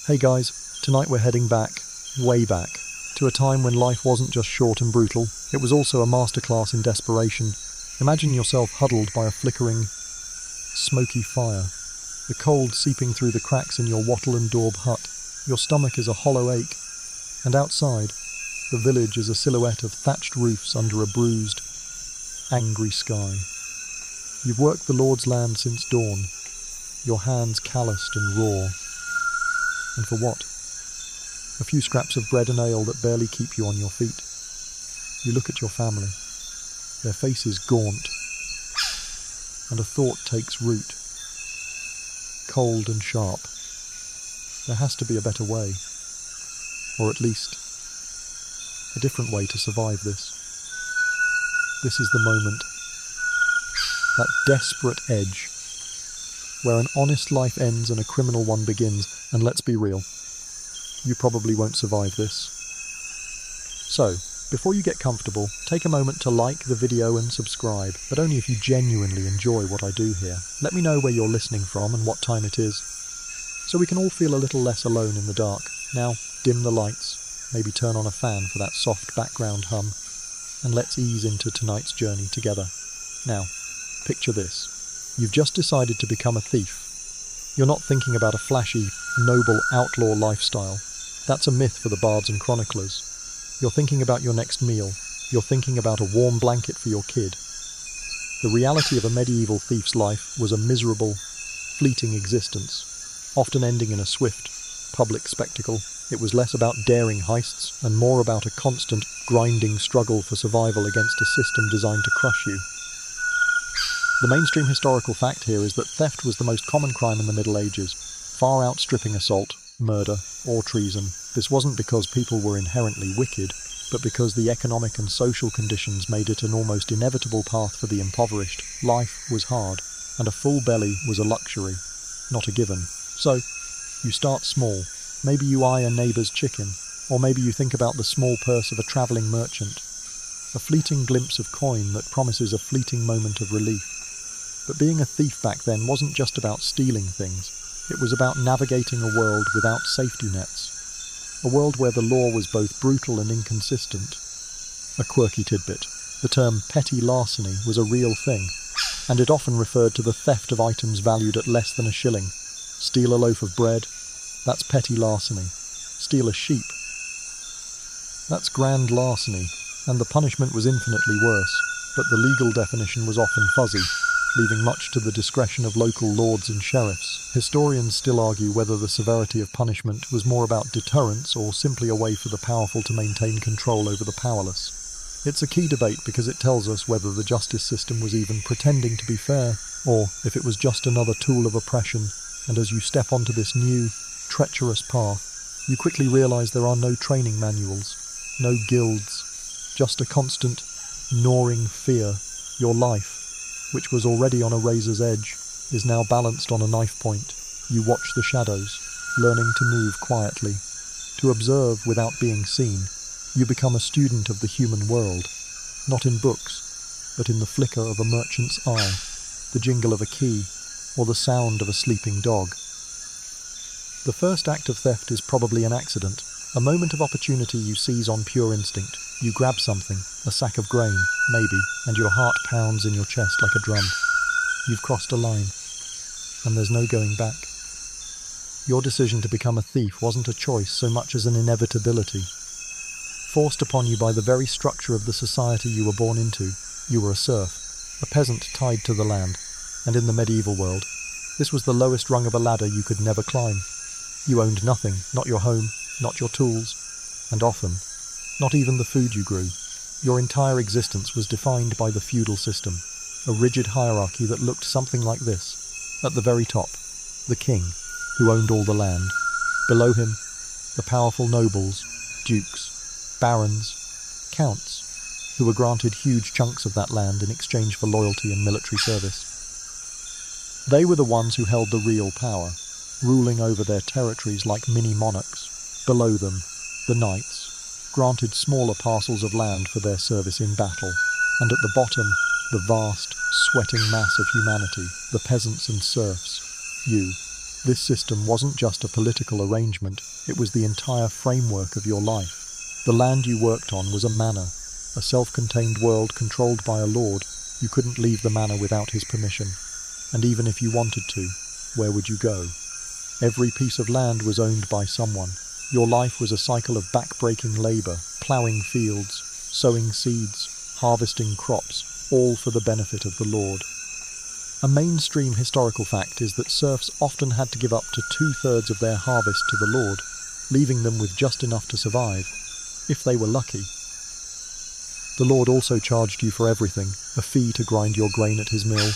Hey guys, tonight we're heading back, way back, to a time when life wasn't just short and brutal, it was also a masterclass in desperation. Imagine yourself huddled by a flickering, smoky fire, the cold seeping through the cracks in your wattle and daub hut. Your stomach is a hollow ache, and outside, the village is a silhouette of thatched roofs under a bruised, angry sky. You've worked the Lord's land since dawn, your hands calloused and raw. And for what? A few scraps of bread and ale that barely keep you on your feet. You look at your family, their faces gaunt, and a thought takes root, cold and sharp. There has to be a better way, or at least a different way to survive this. This is the moment, that desperate edge, where an honest life ends and a criminal one begins, and let's be real, you probably won't survive this. So, before you get comfortable, take a moment to like the video and subscribe, but only if you genuinely enjoy what I do here. Let me know where you're listening from and what time it is, so we can all feel a little less alone in the dark. Now, dim the lights, maybe turn on a fan for that soft background hum, and let's ease into tonight's journey together. Now, picture this. You've just decided to become a thief. You're not thinking about a flashy, noble outlaw lifestyle. That's a myth for the bards and chroniclers. You're thinking about your next meal. You're thinking about a warm blanket for your kid. The reality of a medieval thief's life was a miserable, fleeting existence, often ending in a swift, public spectacle. It was less about daring heists and more about a constant, grinding struggle for survival against a system designed to crush you. The mainstream historical fact here is that theft was the most common crime in the Middle Ages, far outstripping assault, murder, or treason. This wasn't because people were inherently wicked, but because the economic and social conditions made it an almost inevitable path for the impoverished. Life was hard, and a full belly was a luxury, not a given. So, you start small. Maybe you eye a neighbour's chicken, or maybe you think about the small purse of a travelling merchant, a fleeting glimpse of coin that promises a fleeting moment of relief. But being a thief back then wasn't just about stealing things. It was about navigating a world without safety nets. A world where the law was both brutal and inconsistent. A quirky tidbit. The term petty larceny was a real thing, and it often referred to the theft of items valued at less than a shilling. Steal a loaf of bread, that's petty larceny. Steal a sheep, that's grand larceny, and the punishment was infinitely worse, but the legal definition was often fuzzy, leaving much to the discretion of local lords and sheriffs. Historians still argue whether the severity of punishment was more about deterrence or simply a way for the powerful to maintain control over the powerless. It's a key debate because it tells us whether the justice system was even pretending to be fair, or if it was just another tool of oppression. And as you step onto this new, treacherous path, you quickly realize there are no training manuals, no guilds, just a constant, gnawing fear. Your life, which was already on a razor's edge, is now balanced on a knife point. You watch the shadows, learning to move quietly, to observe without being seen. You become a student of the human world, not in books, but in the flicker of a merchant's eye, the jingle of a key, or the sound of a sleeping dog. The first act of theft is probably an accident, a moment of opportunity you seize on pure instinct. You grab something, a sack of grain, maybe, and your heart pounds in your chest like a drum. You've crossed a line, and there's no going back. Your decision to become a thief wasn't a choice so much as an inevitability. Forced upon you by the very structure of the society you were born into, you were a serf, a peasant tied to the land, and in the medieval world, this was the lowest rung of a ladder you could never climb. You owned nothing, not your home, not your tools, and often, not even the food you grew. Your entire existence was defined by the feudal system, a rigid hierarchy that looked something like this. At the very top, the king, who owned all the land. Below him, the powerful nobles, dukes, barons, counts, who were granted huge chunks of that land in exchange for loyalty and military service. They were the ones who held the real power, ruling over their territories like mini-monarchs. Below them, the knights, granted smaller parcels of land for their service in battle, and at the bottom, the vast, sweating mass of humanity, the peasants and serfs, you, This system wasn't just a political arrangement, it was the entire framework of your life. The land you worked on was a manor, a self-contained world controlled by a lord. You couldn't leave the manor without his permission. And even if you wanted to, where would you go? Every piece of land was owned by someone. Your life was a cycle of back-breaking labor, ploughing fields, sowing seeds, harvesting crops, all for the benefit of the Lord. A mainstream historical fact is that serfs often had to give up to 2/3 of their harvest to the Lord, leaving them with just enough to survive, if they were lucky. The Lord also charged you for everything, a fee to grind your grain at his mill,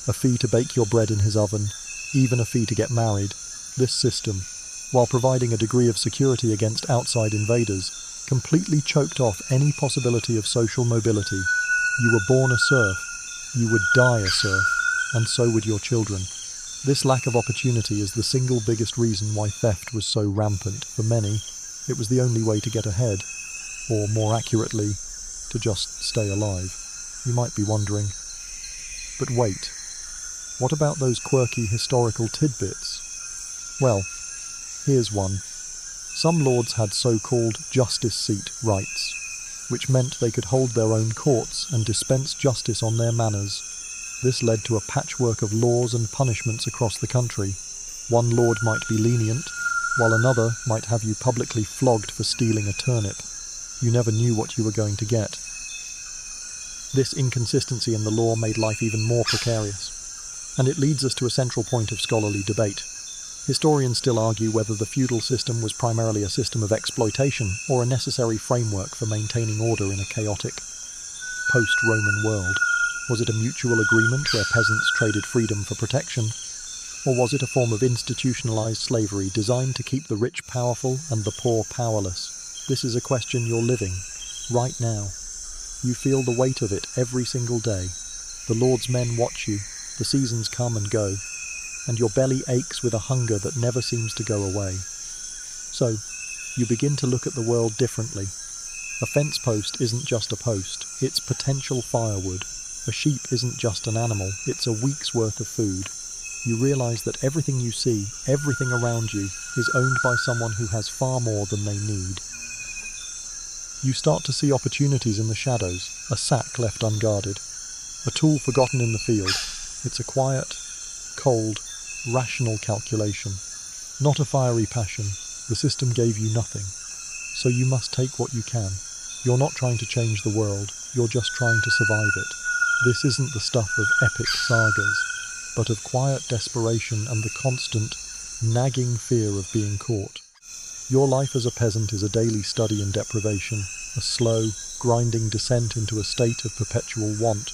a fee to bake your bread in his oven, even a fee to get married. This system, while providing a degree of security against outside invaders, completely choked off any possibility of social mobility. You were born a serf, you would die a serf, and so would your children. This lack of opportunity is the single biggest reason why theft was so rampant. For many, it was the only way to get ahead, or more accurately, to just stay alive. You might be wondering, but wait, what about those quirky historical tidbits? Well, here's one. Some lords had so-called justice seat rights, which meant they could hold their own courts and dispense justice on their manors. This led to a patchwork of laws and punishments across the country. One lord might be lenient, while another might have you publicly flogged for stealing a turnip. You never knew what you were going to get. This inconsistency in the law made life even more precarious. And it leads us to a central point of scholarly debate. Historians still argue whether the feudal system was primarily a system of exploitation or a necessary framework for maintaining order in a chaotic, post-Roman world. Was it a mutual agreement where peasants traded freedom for protection? Or was it a form of institutionalized slavery designed to keep the rich powerful and the poor powerless? This is a question you're living, right now. You feel the weight of it every single day. The Lord's men watch you, the seasons come and go, and your belly aches with a hunger that never seems to go away. So, you begin to look at the world differently. A fence post isn't just a post, it's potential firewood. A sheep isn't just an animal, it's a week's worth of food. You realize that everything you see, everything around you, is owned by someone who has far more than they need. You start to see opportunities in the shadows, a sack left unguarded, a tool forgotten in the field. It's a quiet, cold, rational calculation, not a fiery passion. The system gave you nothing, so you must take what you can. You're not trying to change the world, you're just trying to survive it. This isn't the stuff of epic sagas, but of quiet desperation and the constant, nagging fear of being caught. Your life as a peasant is a daily study in deprivation, a slow, grinding descent into a state of perpetual want.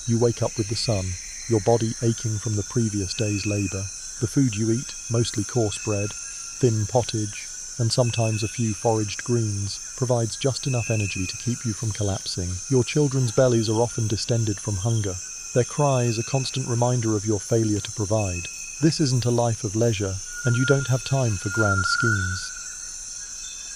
You wake up with the sun, your body aching from the previous day's labor. The food you eat, mostly coarse bread, thin pottage, and sometimes a few foraged greens, provides just enough energy to keep you from collapsing. Your children's bellies are often distended from hunger. Their cries a constant reminder of your failure to provide. This isn't a life of leisure, and you don't have time for grand schemes.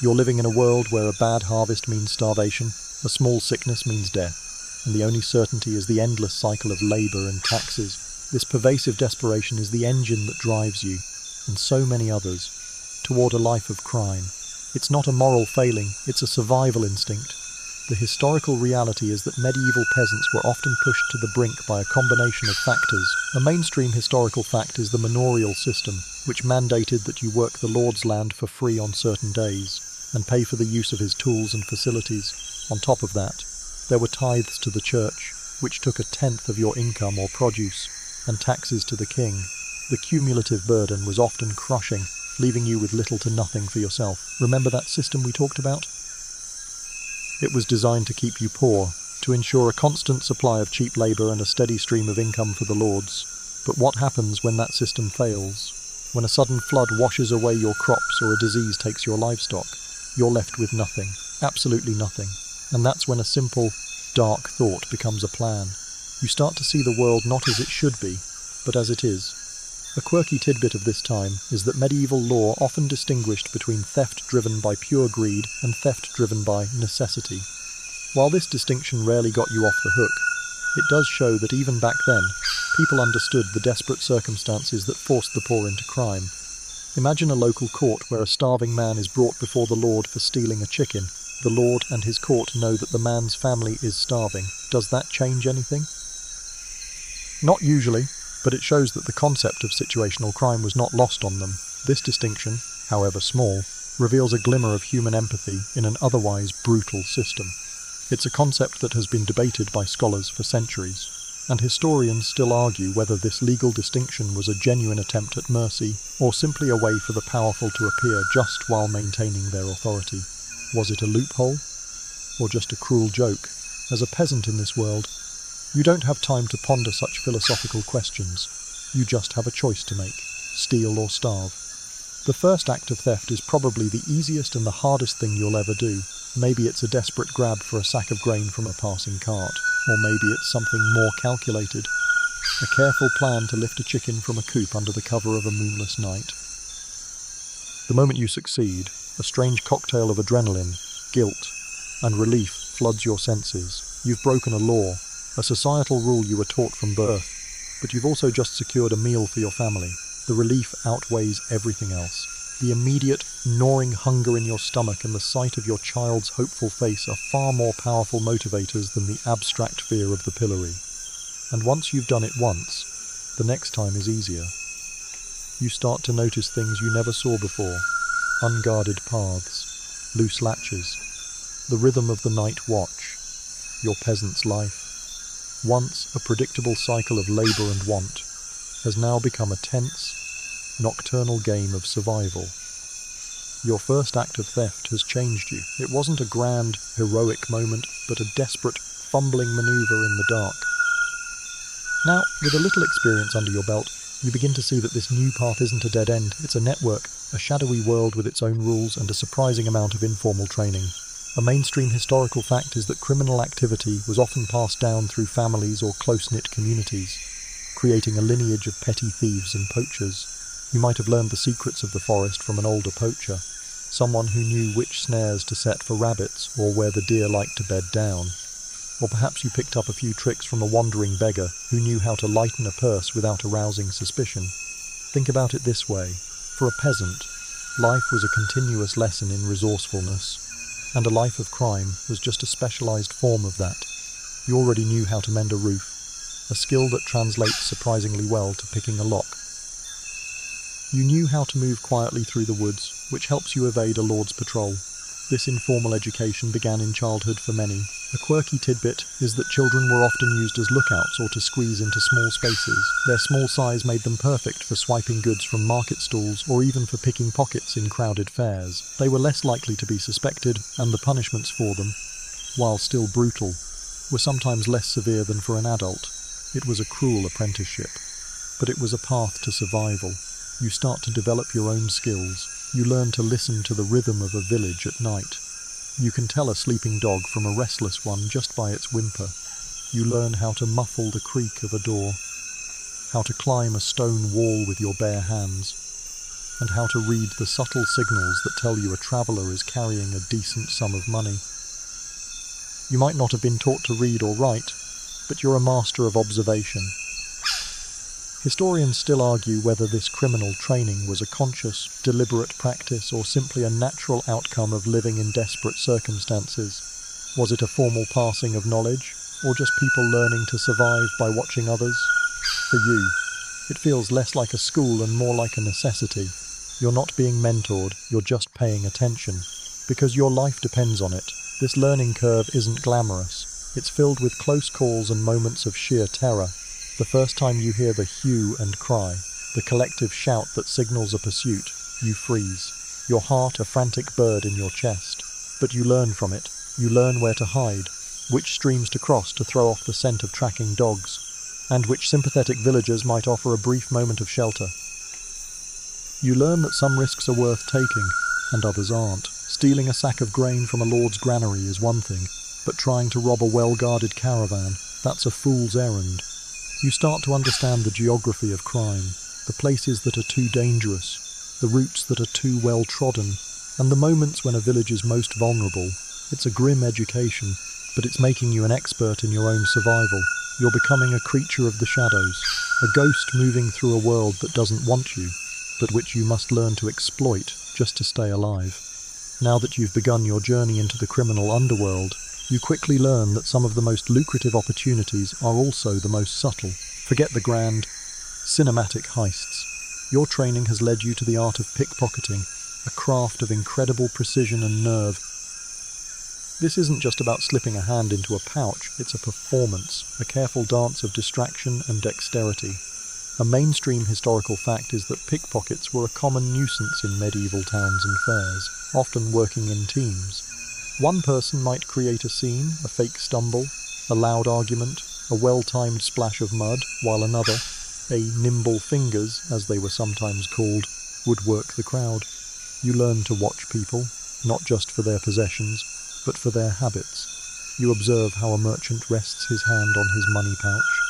You're living in a world where a bad harvest means starvation, a small sickness means death, and the only certainty is the endless cycle of labor and taxes. This pervasive desperation is the engine that drives you, and so many others, toward a life of crime. It's not a moral failing, it's a survival instinct. The historical reality is that medieval peasants were often pushed to the brink by a combination of factors. A mainstream historical fact is the manorial system, which mandated that you work the Lord's land for free on certain days, and pay for the use of his tools and facilities. On top of that, there were tithes to the church, which took 1/10 of your income or produce, and taxes to the king. The cumulative burden was often crushing, leaving you with little to nothing for yourself. Remember that system we talked about? It was designed to keep you poor, to ensure a constant supply of cheap labor and a steady stream of income for the lords. But what happens when that system fails? When a sudden flood washes away your crops or a disease takes your livestock, you're left with nothing, absolutely nothing. And that's when a simple, dark thought becomes a plan. You start to see the world not as it should be, but as it is. A quirky tidbit of this time is that medieval law often distinguished between theft driven by pure greed and theft driven by necessity. While this distinction rarely got you off the hook, it does show that even back then, People understood the desperate circumstances that forced the poor into crime. Imagine a local court where a starving man is brought before the Lord for stealing a chicken. The Lord and his court know that the man's family is starving. Does that change anything? Not usually, but it shows that the concept of situational crime was not lost on them. This distinction, however small, reveals a glimmer of human empathy in an otherwise brutal system. It's a concept that has been debated by scholars for centuries, and historians still argue whether this legal distinction was a genuine attempt at mercy or simply a way for the powerful to appear just while maintaining their authority. Was it a loophole or just a cruel joke? As a peasant in this world, you don't have time to ponder such philosophical questions. You just have a choice to make: steal or starve. The first act of theft is probably the easiest and the hardest thing you'll ever do. Maybe it's a desperate grab for a sack of grain from a passing cart, or maybe it's something more calculated, a careful plan to lift a chicken from a coop under the cover of a moonless night. The moment you succeed, a strange cocktail of adrenaline, guilt, and relief floods your senses. You've broken a law, a societal rule you were taught from birth, but you've also just secured a meal for your family. The relief outweighs everything else. The immediate, gnawing hunger in your stomach and the sight of your child's hopeful face are far more powerful motivators than the abstract fear of the pillory. And once you've done it once, the next time is easier. You start to notice things you never saw before: unguarded paths, loose latches, the rhythm of the night watch, your peasant's life. Once a predictable cycle of labor and want has now become a tense, nocturnal game of survival. Your first act of theft has changed you. It wasn't a grand, heroic moment, but a desperate, fumbling maneuver in the dark. Now, with a little experience under your belt, you begin to see that this new path isn't a dead end. It's a network, a shadowy world with its own rules and a surprising amount of informal training. A mainstream historical fact is that criminal activity was often passed down through families or close-knit communities, creating a lineage of petty thieves and poachers. You might have learned the secrets of the forest from an older poacher, someone who knew which snares to set for rabbits or where the deer liked to bed down. Or perhaps you picked up a few tricks from a wandering beggar who knew how to lighten a purse without arousing suspicion. Think about it this way. For a peasant, life was a continuous lesson in resourcefulness, and a life of crime was just a specialized form of that. You already knew how to mend a roof, a skill that translates surprisingly well to picking a lock. You knew how to move quietly through the woods, which helps you evade a lord's patrol. This informal education began in childhood for many. A quirky tidbit is that children were often used as lookouts or to squeeze into small spaces. Their small size made them perfect for swiping goods from market stalls or even for picking pockets in crowded fairs. They were less likely to be suspected, and the punishments for them, while still brutal, were sometimes less severe than for an adult. It was a cruel apprenticeship, but it was a path to survival. You start to develop your own skills. You learn to listen to the rhythm of a village at night. You can tell a sleeping dog from a restless one just by its whimper. You learn how to muffle the creak of a door, how to climb a stone wall with your bare hands, and how to read the subtle signals that tell you a traveller is carrying a decent sum of money. You might not have been taught to read or write, but you're a master of observation. Historians still argue whether this criminal training was a conscious, deliberate practice or simply a natural outcome of living in desperate circumstances. Was it a formal passing of knowledge, or just people learning to survive by watching others? For you, it feels less like a school and more like a necessity. You're not being mentored, you're just paying attention, because your life depends on it. This learning curve isn't glamorous. It's filled with close calls and moments of sheer terror. The first time you hear the hue and cry, the collective shout that signals a pursuit, you freeze, your heart a frantic bird in your chest. But you learn from it. You learn where to hide, which streams to cross to throw off the scent of tracking dogs, and which sympathetic villagers might offer a brief moment of shelter. You learn that some risks are worth taking, and others aren't. Stealing a sack of grain from a lord's granary is one thing, but trying to rob a well-guarded caravan, that's a fool's errand. You start to understand the geography of crime, the places that are too dangerous, the routes that are too well trodden, and the moments when a village is most vulnerable. It's a grim education, but it's making you an expert in your own survival. You're becoming a creature of the shadows, A ghost moving through a world that doesn't want you, but which you must learn to exploit just to stay alive. Now that you've begun your journey into the criminal underworld, you quickly learn that some of the most lucrative opportunities are also the most subtle. Forget the grand, cinematic heists. Your training has led you to the art of pickpocketing, a craft of incredible precision and nerve. This isn't just about slipping a hand into a pouch, it's a performance, a careful dance of distraction and dexterity. A mainstream historical fact is that pickpockets were a common nuisance in medieval towns and fairs, often working in teams. One person might create a scene, a fake stumble, a loud argument, a well-timed splash of mud, while another, a nimble fingers, as they were sometimes called, would work the crowd. You learn to watch people, not just for their possessions, but for their habits. You observe how a merchant rests his hand on his money pouch,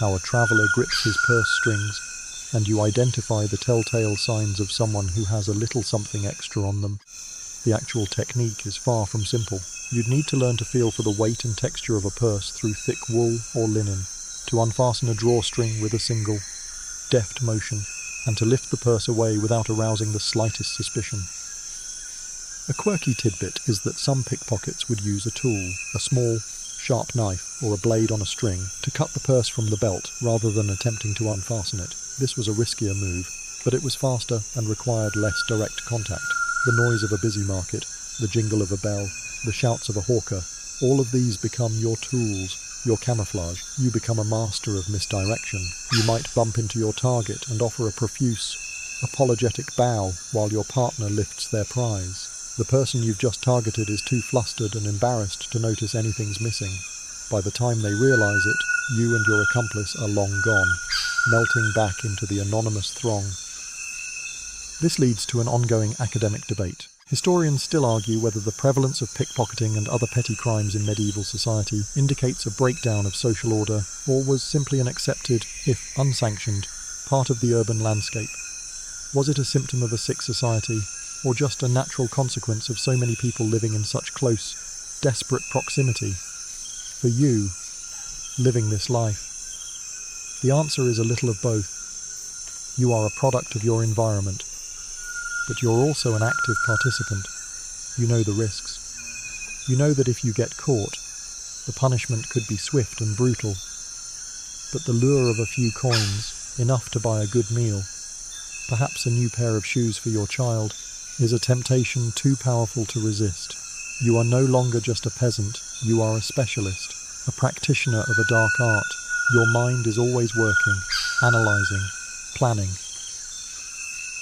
how a traveller grips his purse strings, and you identify the telltale signs of someone who has a little something extra on them. The actual technique is far from simple. You'd need to learn to feel for the weight and texture of a purse through thick wool or linen, to unfasten a drawstring with a single, deft motion, and to lift the purse away without arousing the slightest suspicion. A quirky tidbit is that some pickpockets would use a tool, a small, sharp knife or a blade on a string, to cut the purse from the belt rather than attempting to unfasten it. This was a riskier move, but it was faster and required less direct contact. The noise of a busy market, the jingle of a bell, the shouts of a hawker, all of these become your tools, your camouflage. You become a master of misdirection. You might bump into your target and offer a profuse, apologetic bow while your partner lifts their prize. The person you've just targeted is too flustered and embarrassed to notice anything's missing. By the time they realize it, you and your accomplice are long gone, melting back into the anonymous throng. This leads to an ongoing academic debate. Historians still argue whether the prevalence of pickpocketing and other petty crimes in medieval society indicates a breakdown of social order, or was simply an accepted, if unsanctioned, part of the urban landscape. Was it a symptom of a sick society, or just a natural consequence of so many people living in such close, desperate proximity? For you, living this life, the answer is a little of both. You are a product of your environment, but you're also an active participant. You know the risks. You know that if you get caught, the punishment could be swift and brutal, but the lure of a few coins, enough to buy a good meal, perhaps a new pair of shoes for your child, is a temptation too powerful to resist. You are no longer just a peasant, you are a specialist, a practitioner of a dark art. Your mind is always working, analysing, planning.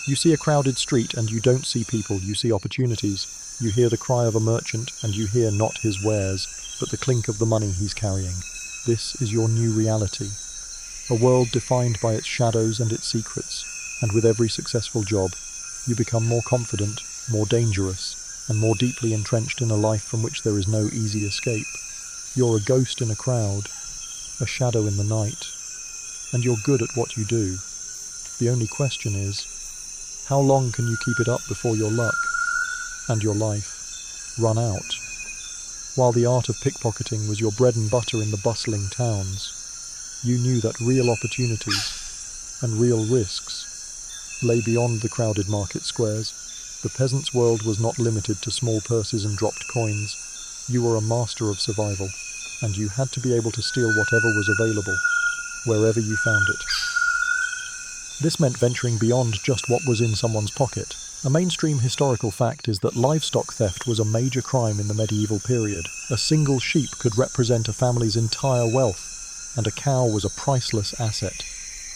You see a crowded street and you don't see people, you see opportunities. You hear the cry of a merchant and you hear not his wares, but the clink of the money he's carrying. This is your new reality. A world defined by its shadows and its secrets, and with every successful job, you become more confident, more dangerous, and more deeply entrenched in a life from which there is no easy escape. You're a ghost in a crowd, a shadow in the night, and you're good at what you do. The only question is, how long can you keep it up before your luck and your life run out? While the art of pickpocketing was your bread and butter in the bustling towns, you knew that real opportunities and real risks lay beyond the crowded market squares. The peasant's world was not limited to small purses and dropped coins. You were a master of survival, and you had to be able to steal whatever was available, wherever you found it. This meant venturing beyond just what was in someone's pocket. A mainstream historical fact is that livestock theft was a major crime in the medieval period. A single sheep could represent a family's entire wealth, and a cow was a priceless asset.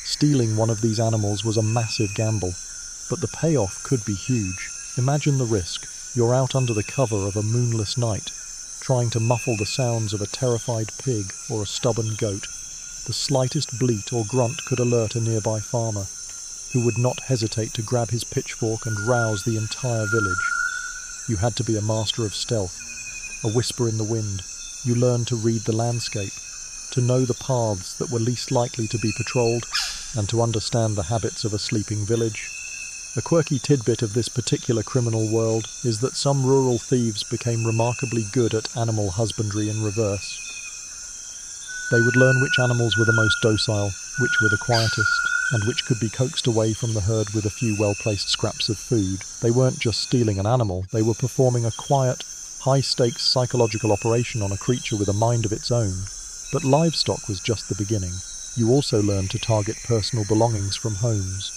Stealing one of these animals was a massive gamble, but the payoff could be huge. Imagine the risk. You're out under the cover of a moonless night, trying to muffle the sounds of a terrified pig or a stubborn goat. The slightest bleat or grunt could alert a nearby farmer, who would not hesitate to grab his pitchfork and rouse the entire village. You had to be a master of stealth, a whisper in the wind. You learned to read the landscape, to know the paths that were least likely to be patrolled, and to understand the habits of a sleeping village. A quirky tidbit of this particular criminal world is that some rural thieves became remarkably good at animal husbandry in reverse. They would learn which animals were the most docile, which were the quietest, and which could be coaxed away from the herd with a few well-placed scraps of food. They weren't just stealing an animal, they were performing a quiet, high-stakes psychological operation on a creature with a mind of its own. But livestock was just the beginning. You also learned to target personal belongings from homes.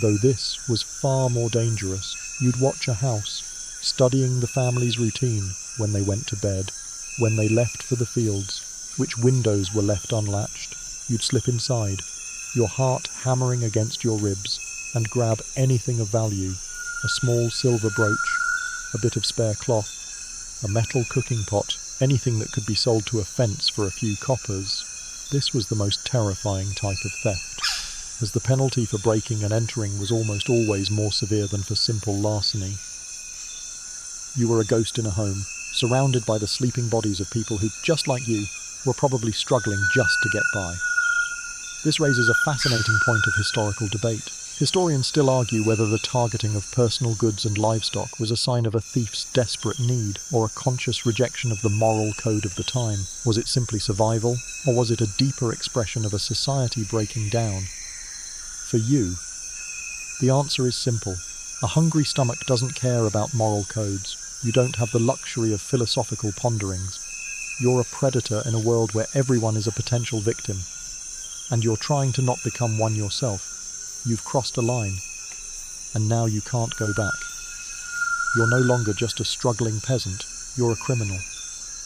Though this was far more dangerous, you'd watch a house, studying the family's routine when they went to bed, when they left for the fields, which windows were left unlatched. You'd slip inside, your heart hammering against your ribs, and grab anything of value, a small silver brooch, a bit of spare cloth, a metal cooking pot, anything that could be sold to a fence for a few coppers. This was the most terrifying type of theft, as the penalty for breaking and entering was almost always more severe than for simple larceny. You were a ghost in a home, surrounded by the sleeping bodies of people who, just like you, were probably struggling just to get by. This raises a fascinating point of historical debate. Historians still argue whether the targeting of personal goods and livestock was a sign of a thief's desperate need or a conscious rejection of the moral code of the time. Was it simply survival, or was it a deeper expression of a society breaking down? For you, the answer is simple. A hungry stomach doesn't care about moral codes. You don't have the luxury of philosophical ponderings. You're a predator in a world where everyone is a potential victim, and you're trying to not become one yourself. You've crossed a line, and now you can't go back. You're no longer just a struggling peasant, you're a criminal,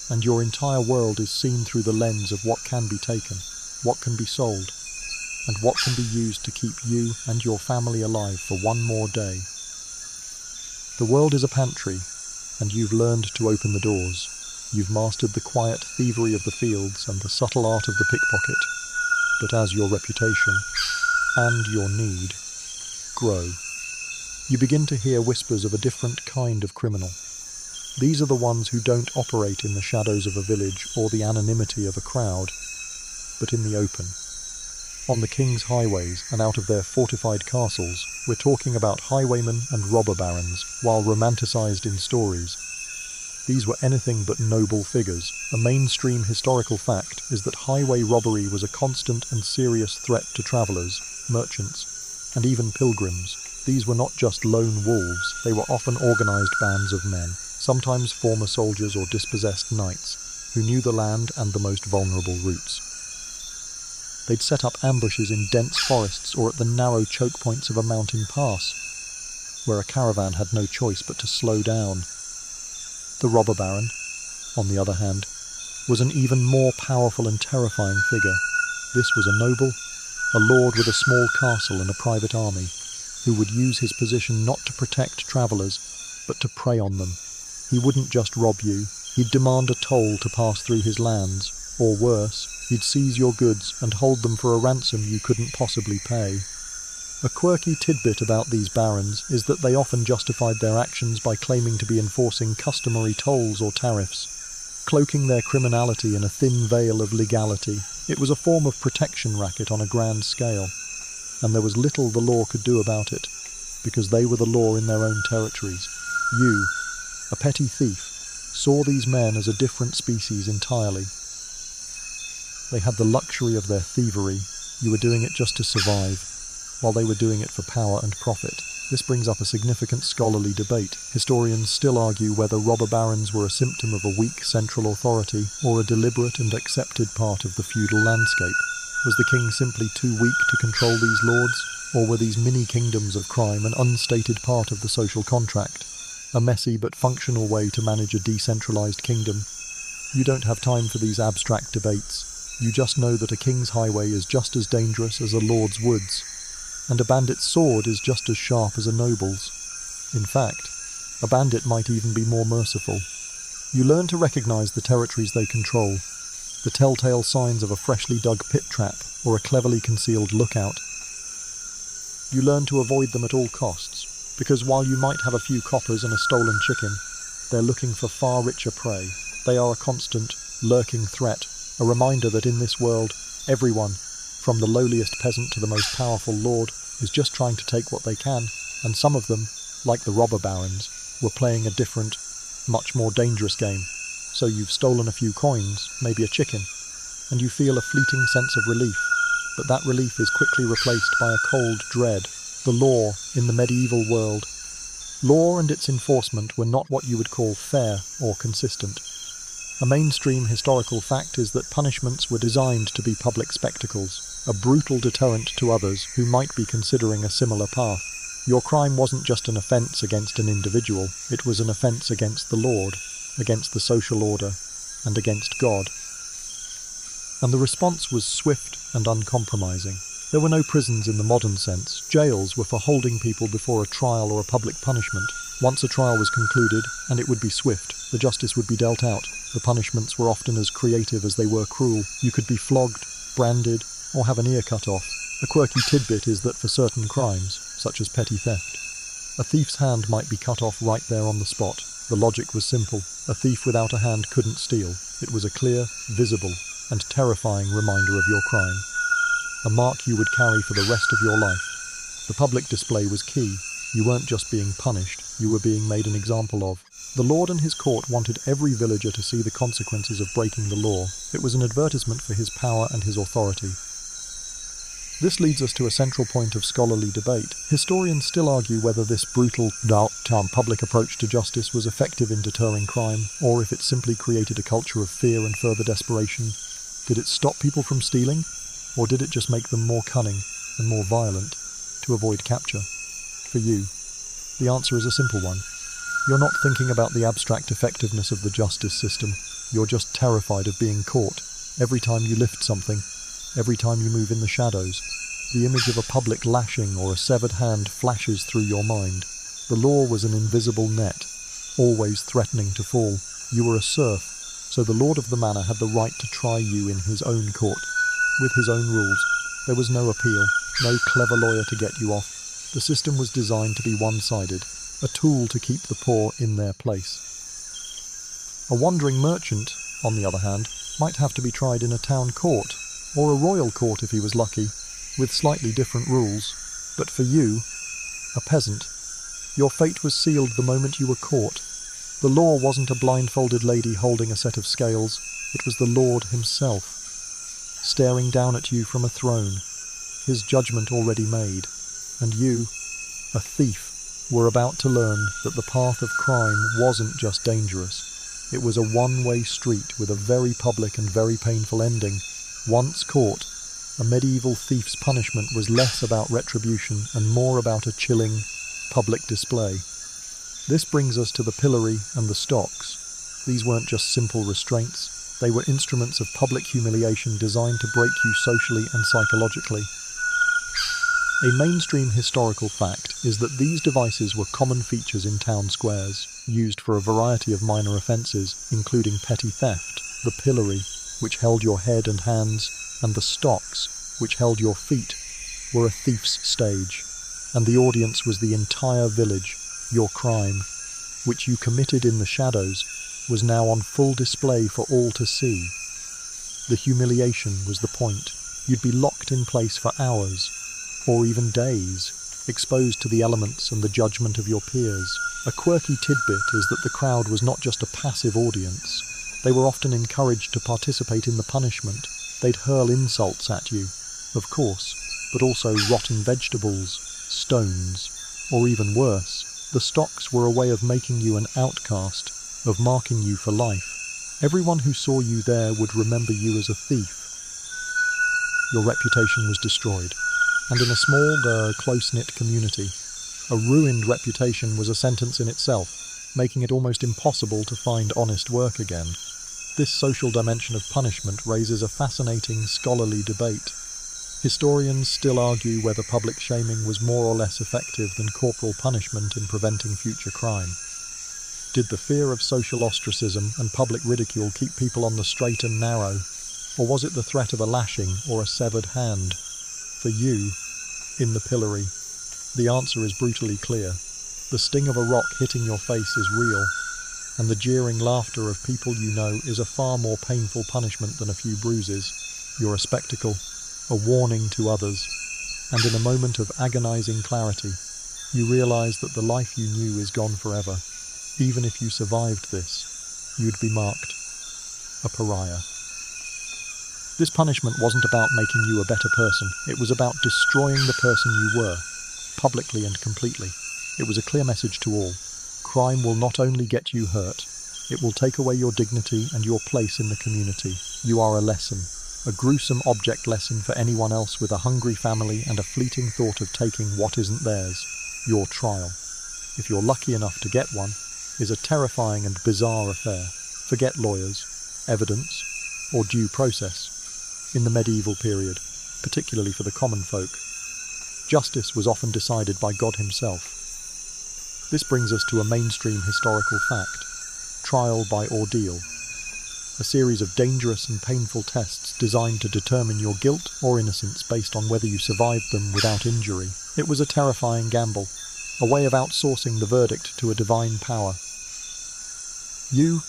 and your entire world is seen through the lens of what can be taken, what can be sold, and what can be used to keep you and your family alive for one more day. The world is a pantry, and you've learned to open the doors. You've mastered the quiet thievery of the fields and the subtle art of the pickpocket. But as your reputation and your need grow, you begin to hear whispers of a different kind of criminal. These are the ones who don't operate in the shadows of a village or the anonymity of a crowd, but in the open. On the king's highways and out of their fortified castles, we're talking about highwaymen and robber barons, while romanticized in stories. These were anything but noble figures. A mainstream historical fact is that highway robbery was a constant and serious threat to travelers, merchants, and even pilgrims. These were not just lone wolves, they were often organized bands of men, sometimes former soldiers or dispossessed knights, who knew the land and the most vulnerable routes. They'd set up ambushes in dense forests or at the narrow choke points of a mountain pass, where a caravan had no choice but to slow down. The robber baron, on the other hand, was an even more powerful and terrifying figure. This was a noble, a lord with a small castle and a private army, who would use his position not to protect travellers, but to prey on them. He wouldn't just rob you, he'd demand a toll to pass through his lands, or worse, he'd seize your goods and hold them for a ransom you couldn't possibly pay. A quirky tidbit about these barons is that they often justified their actions by claiming to be enforcing customary tolls or tariffs, cloaking their criminality in a thin veil of legality. It was a form of protection racket on a grand scale, and there was little the law could do about it, because they were the law in their own territories. You, a petty thief, saw these men as a different species entirely. They had the luxury of their thievery. You were doing it just to survive, while they were doing it for power and profit. This brings up a significant scholarly debate. Historians still argue whether robber barons were a symptom of a weak central authority or a deliberate and accepted part of the feudal landscape. Was the king simply too weak to control these lords, or were these mini-kingdoms of crime an unstated part of the social contract? A messy but functional way to manage a decentralized kingdom. You don't have time for these abstract debates. You just know that a king's highway is just as dangerous as a lord's woods, and a bandit's sword is just as sharp as a noble's. In fact, a bandit might even be more merciful. You learn to recognize the territories they control, the telltale signs of a freshly dug pit trap or a cleverly concealed lookout. You learn to avoid them at all costs, because while you might have a few coppers and a stolen chicken, they're looking for far richer prey. They are a constant, lurking threat, a reminder that in this world, everyone, from the lowliest peasant to the most powerful lord, is just trying to take what they can, and some of them, like the robber barons, were playing a different, much more dangerous game. So you've stolen a few coins, maybe a chicken, and you feel a fleeting sense of relief, but that relief is quickly replaced by a cold dread. The law in the medieval world. Law and its enforcement were not what you would call fair or consistent. A mainstream historical fact is that punishments were designed to be public spectacles, a brutal deterrent to others who might be considering a similar path. Your crime wasn't just an offence against an individual, it was an offence against the Lord, against the social order, and against God. And the response was swift and uncompromising. There were no prisons in the modern sense. Jails were for holding people before a trial or a public punishment. Once a trial was concluded, and it would be swift, the justice would be dealt out. The punishments were often as creative as they were cruel. You could be flogged, branded, or have an ear cut off. A quirky tidbit is that for certain crimes, such as petty theft, a thief's hand might be cut off right there on the spot. The logic was simple. A thief without a hand couldn't steal. It was a clear, visible, and terrifying reminder of your crime. A mark you would carry for the rest of your life. The public display was key. You weren't just being punished, you were being made an example of. The Lord and his court wanted every villager to see the consequences of breaking the law. It was an advertisement for his power and his authority. This leads us to a central point of scholarly debate. Historians still argue whether this brutal, public approach to justice was effective in deterring crime, or if it simply created a culture of fear and further desperation. Did it stop people from stealing? Or did it just make them more cunning and more violent to avoid capture? For you, the answer is a simple one. You're not thinking about the abstract effectiveness of the justice system. You're just terrified of being caught. Every time you lift something, every time you move in the shadows, the image of a public lashing or a severed hand flashes through your mind. The law was an invisible net, always threatening to fall. You were a serf, so the lord of the manor had the right to try you in his own court, with his own rules. There was no appeal, no clever lawyer to get you off. The system was designed to be one-sided, a tool to keep the poor in their place. A wandering merchant, on the other hand, might have to be tried in a town court, or a royal court if he was lucky, with slightly different rules. But for you, a peasant, your fate was sealed the moment you were caught. The law wasn't a blindfolded lady holding a set of scales, it was the Lord himself, staring down at you from a throne, his judgment already made, and you, a thief, were about to learn that the path of crime wasn't just dangerous. It was a one-way street with a very public and very painful ending. Once caught, a medieval thief's punishment was less about retribution and more about a chilling, public display. This brings us to the pillory and the stocks. These weren't just simple restraints. They were instruments of public humiliation designed to break you socially and psychologically. A mainstream historical fact is that these devices were common features in town squares, used for a variety of minor offences, including petty theft. The pillory, which held your head and hands, and the stocks, which held your feet, were a thief's stage, and the audience was the entire village. Your crime, which you committed in the shadows, was now on full display for all to see. The humiliation was the point. You'd be locked in place for hours, or even days, exposed to the elements and the judgment of your peers. A quirky tidbit is that the crowd was not just a passive audience. They were often encouraged to participate in the punishment. They'd hurl insults at you, of course, but also rotten vegetables, stones, or even worse. The stocks were a way of making you an outcast, of marking you for life. Everyone who saw you there would remember you as a thief. Your reputation was destroyed. And in a small, close-knit community, a ruined reputation was a sentence in itself, making it almost impossible to find honest work again. This social dimension of punishment raises a fascinating scholarly debate. Historians still argue whether public shaming was more or less effective than corporal punishment in preventing future crime. Did the fear of social ostracism and public ridicule keep people on the straight and narrow, or was it the threat of a lashing or a severed hand? For you, in the pillory, the answer is brutally clear. The sting of a rock hitting your face is real, and the jeering laughter of people you know is a far more painful punishment than a few bruises. You're a spectacle, a warning to others, and in a moment of agonizing clarity, you realize that the life you knew is gone forever. Even if you survived this, you'd be marked a pariah. This punishment wasn't about making you a better person. It was about destroying the person you were, publicly and completely. It was a clear message to all. Crime will not only get you hurt, it will take away your dignity and your place in the community. You are a lesson, a gruesome object lesson for anyone else with a hungry family and a fleeting thought of taking what isn't theirs. Your trial, if you're lucky enough to get one, is a terrifying and bizarre affair. Forget lawyers, evidence, or due process. In the medieval period, particularly for the common folk, justice was often decided by God himself. This brings us to a mainstream historical fact: trial by ordeal. A series of dangerous and painful tests designed to determine your guilt or innocence based on whether you survived them without injury. It was a terrifying gamble, a way of outsourcing the verdict to a divine power. You,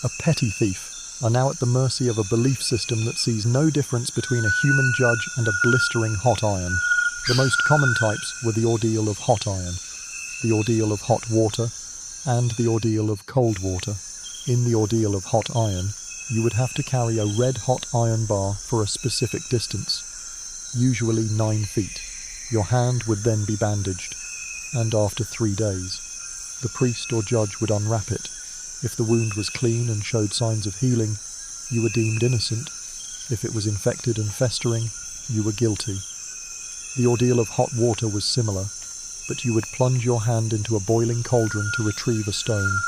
a petty thief, are now at the mercy of a belief system that sees no difference between a human judge and a blistering hot iron. The most common types were the ordeal of hot iron, the ordeal of hot water, and the ordeal of cold water. In the ordeal of hot iron, you would have to carry a red-hot iron bar for a specific distance, usually 9 feet. Your hand would then be bandaged, and after 3 days, the priest or judge would unwrap it. If the wound was clean and showed signs of healing, you were deemed innocent. If it was infected and festering, you were guilty. The ordeal of hot water was similar, but you would plunge your hand into a boiling cauldron to retrieve a stone.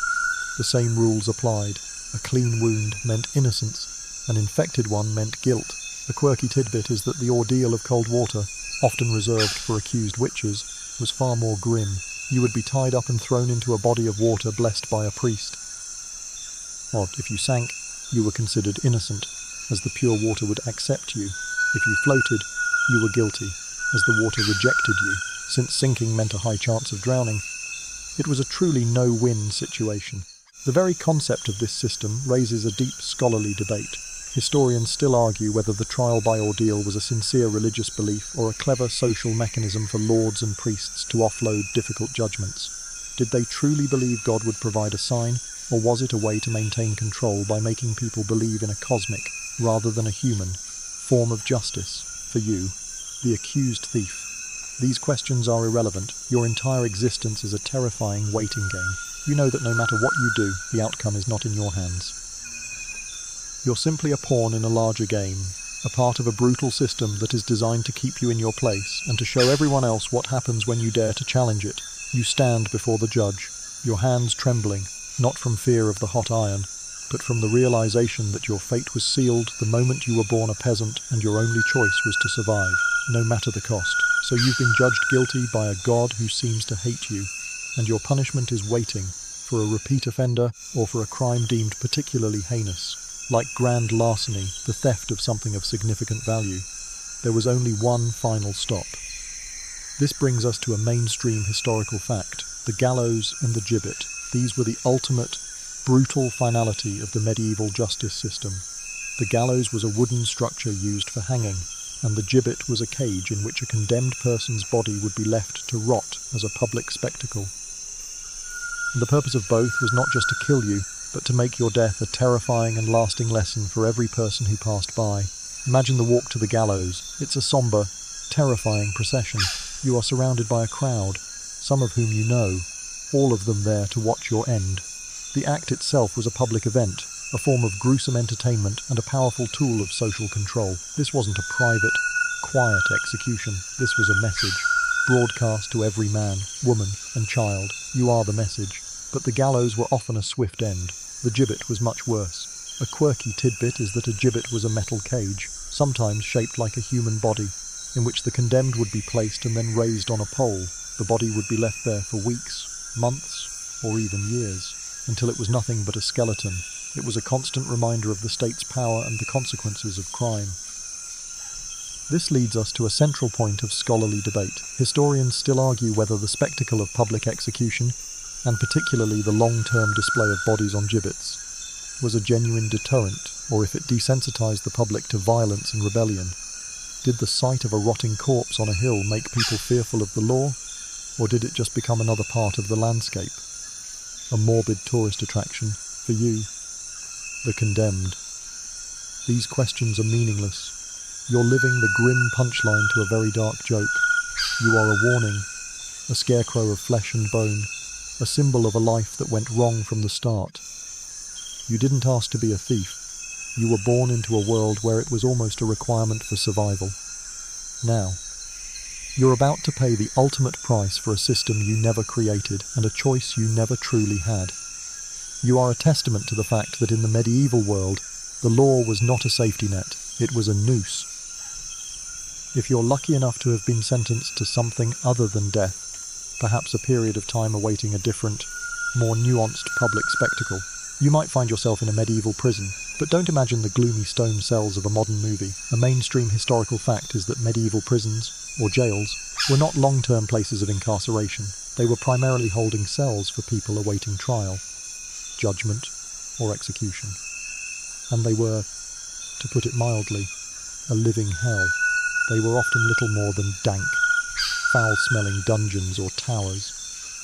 The same rules applied. A clean wound meant innocence, an infected one meant guilt. A quirky tidbit is that the ordeal of cold water, often reserved for accused witches, was far more grim. You would be tied up and thrown into a body of water blessed by a priest. Or, if you sank, you were considered innocent, as the pure water would accept you. If you floated, you were guilty, as the water rejected you, since sinking meant a high chance of drowning. It was a truly no-win situation. The very concept of this system raises a deep scholarly debate. Historians still argue whether the trial by ordeal was a sincere religious belief or a clever social mechanism for lords and priests to offload difficult judgments. Did they truly believe God would provide a sign, or was it a way to maintain control by making people believe in a cosmic, rather than a human, form of justice? For you, the accused thief, these questions are irrelevant. Your entire existence is a terrifying waiting game. You know that no matter what you do, the outcome is not in your hands. You're simply a pawn in a larger game, a part of a brutal system that is designed to keep you in your place and to show everyone else what happens when you dare to challenge it. You stand before the judge, your hands trembling, not from fear of the hot iron, but from the realization that your fate was sealed the moment you were born a peasant and your only choice was to survive, no matter the cost. So you've been judged guilty by a God who seems to hate you, and your punishment is waiting for a repeat offender or for a crime deemed particularly heinous. Like grand larceny, the theft of something of significant value, there was only one final stop. This brings us to a mainstream historical fact: the gallows and the gibbet. These were the ultimate, brutal finality of the medieval justice system. The gallows was a wooden structure used for hanging, and the gibbet was a cage in which a condemned person's body would be left to rot as a public spectacle. And the purpose of both was not just to kill you, but to make your death a terrifying and lasting lesson for every person who passed by. Imagine the walk to the gallows. It's a somber, terrifying procession. You are surrounded by a crowd, some of whom you know, all of them there to watch your end. The act itself was a public event, a form of gruesome entertainment and a powerful tool of social control. This wasn't a private, quiet execution. This was a message, broadcast to every man, woman, and child. You are the message. But the gallows were often a swift end. The gibbet was much worse. A quirky tidbit is that a gibbet was a metal cage, sometimes shaped like a human body, in which the condemned would be placed and then raised on a pole. The body would be left there for weeks, months, or even years, until it was nothing but a skeleton. It was a constant reminder of the state's power and the consequences of crime. This leads us to a central point of scholarly debate. Historians still argue whether the spectacle of public execution, and particularly the long-term display of bodies on gibbets, was a genuine deterrent, or if it desensitized the public to violence and rebellion. Did the sight of a rotting corpse on a hill make people fearful of the law, or did it just become another part of the landscape? A morbid tourist attraction for you, the condemned. These questions are meaningless. You're living the grim punchline to a very dark joke. You are a warning, a scarecrow of flesh and bone, a symbol of a life that went wrong from the start. You didn't ask to be a thief. You were born into a world where it was almost a requirement for survival. Now, you're about to pay the ultimate price for a system you never created and a choice you never truly had. You are a testament to the fact that in the medieval world, the law was not a safety net, it was a noose. If you're lucky enough to have been sentenced to something other than death, perhaps a period of time awaiting a different, more nuanced public spectacle, you might find yourself in a medieval prison. But don't imagine the gloomy stone cells of a modern movie. A mainstream historical fact is that medieval prisons, or jails, were not long-term places of incarceration. They were primarily holding cells for people awaiting trial, judgment, or execution. And they were, to put it mildly, a living hell. They were often little more than dank, foul-smelling dungeons or towers,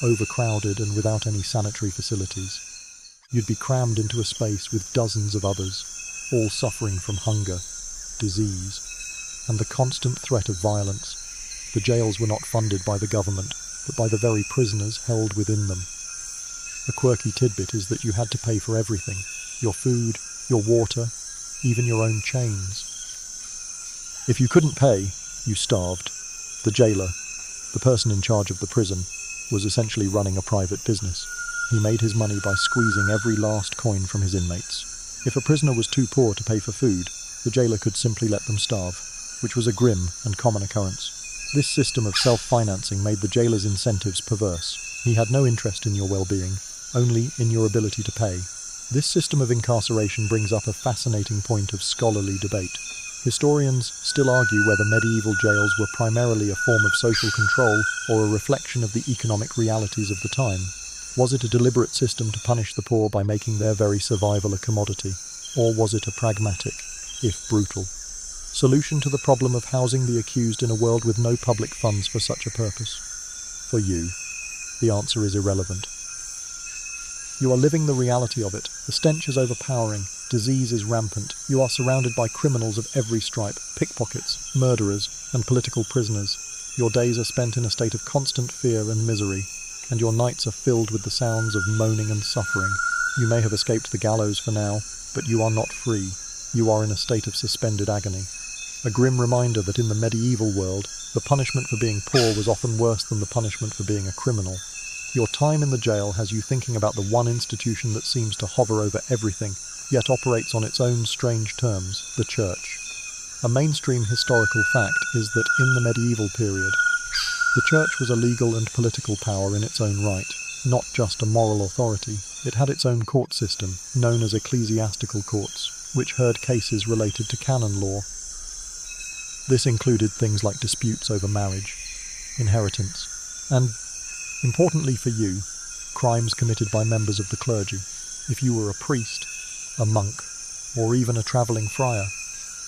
overcrowded and without any sanitary facilities. You'd be crammed into a space with dozens of others, all suffering from hunger, disease, and the constant threat of violence. The jails were not funded by the government, but by the very prisoners held within them. A quirky tidbit is that you had to pay for everything: your food, your water, even your own chains. If you couldn't pay, you starved. The jailer, the person in charge of the prison, was essentially running a private business. He made his money by squeezing every last coin from his inmates. If a prisoner was too poor to pay for food, the jailer could simply let them starve, which was a grim and common occurrence. This system of self-financing made the jailer's incentives perverse. He had no interest in your well-being, only in your ability to pay. This system of incarceration brings up a fascinating point of scholarly debate. Historians still argue whether medieval jails were primarily a form of social control or a reflection of the economic realities of the time. Was it a deliberate system to punish the poor by making their very survival a commodity? Or was it a pragmatic, if brutal, solution to the problem of housing the accused in a world with no public funds for such a purpose? For you, the answer is irrelevant. You are living the reality of it. The stench is overpowering. Disease is rampant. You are surrounded by criminals of every stripe, pickpockets, murderers, and political prisoners. Your days are spent in a state of constant fear and misery, and your nights are filled with the sounds of moaning and suffering. You may have escaped the gallows for now, but you are not free. You are in a state of suspended agony. A grim reminder that in the medieval world, the punishment for being poor was often worse than the punishment for being a criminal. Your time in the jail has you thinking about the one institution that seems to hover over everything, yet operates on its own strange terms, the church. A mainstream historical fact is that in the medieval period, the church was a legal and political power in its own right, not just a moral authority. It had its own court system, known as ecclesiastical courts, which heard cases related to canon law. This included things like disputes over marriage, inheritance, and, importantly for you, crimes committed by members of the clergy. If you were a priest, a monk, or even a travelling friar,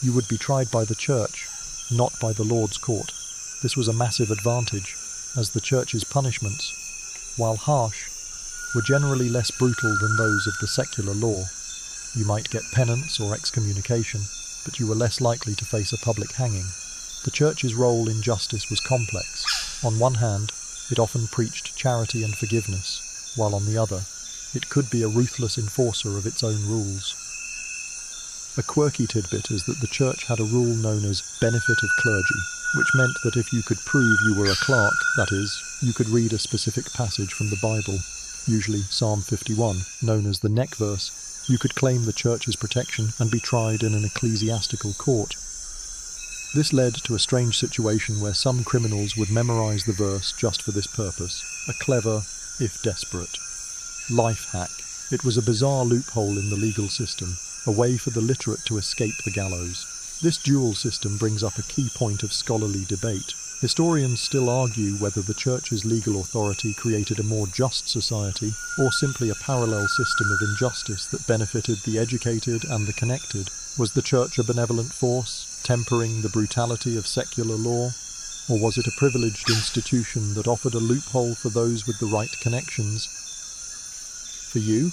you would be tried by the church, not by the Lord's court. This was a massive advantage, as the church's punishments, while harsh, were generally less brutal than those of the secular law. You might get penance or excommunication, but you were less likely to face a public hanging. The church's role in justice was complex. On one hand, it often preached charity and forgiveness, while on the other, it could be a ruthless enforcer of its own rules. A quirky tidbit is that the church had a rule known as benefit of clergy, which meant that if you could prove you were a clerk, that is, you could read a specific passage from the Bible, usually Psalm 51, known as the neck verse, you could claim the church's protection and be tried in an ecclesiastical court. This led to a strange situation where some criminals would memorize the verse just for this purpose, a clever, if desperate, life hack. It was a bizarre loophole in the legal system, a way for the literate to escape the gallows. This dual system brings up a key point of scholarly debate. Historians still argue whether the church's legal authority created a more just society, or simply a parallel system of injustice that benefited the educated and the connected. Was the church a benevolent force, tempering the brutality of secular law? Or was it a privileged institution that offered a loophole for those with the right connections? For you,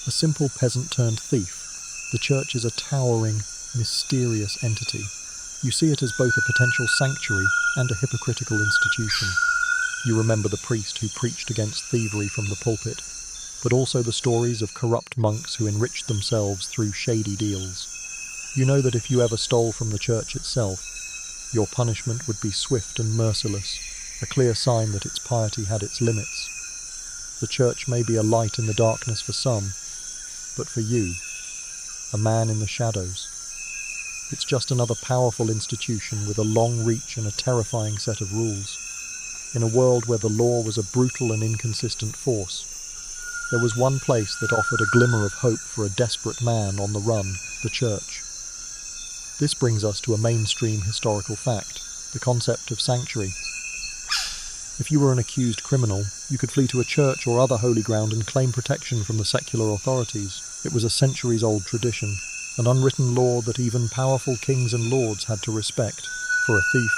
a simple peasant turned thief, the church is a towering, mysterious entity. You see it as both a potential sanctuary and a hypocritical institution. You remember the priest who preached against thievery from the pulpit, but also the stories of corrupt monks who enriched themselves through shady deals. You know that if you ever stole from the church itself, your punishment would be swift and merciless, a clear sign that its piety had its limits. The church may be a light in the darkness for some, but for you, a man in the shadows, it's just another powerful institution with a long reach and a terrifying set of rules. In a world where the law was a brutal and inconsistent force, there was one place that offered a glimmer of hope for a desperate man on the run, the church. This brings us to a mainstream historical fact, the concept of sanctuary. If you were an accused criminal, you could flee to a church or other holy ground and claim protection from the secular authorities. It was a centuries-old tradition, an unwritten law that even powerful kings and lords had to respect. For a thief,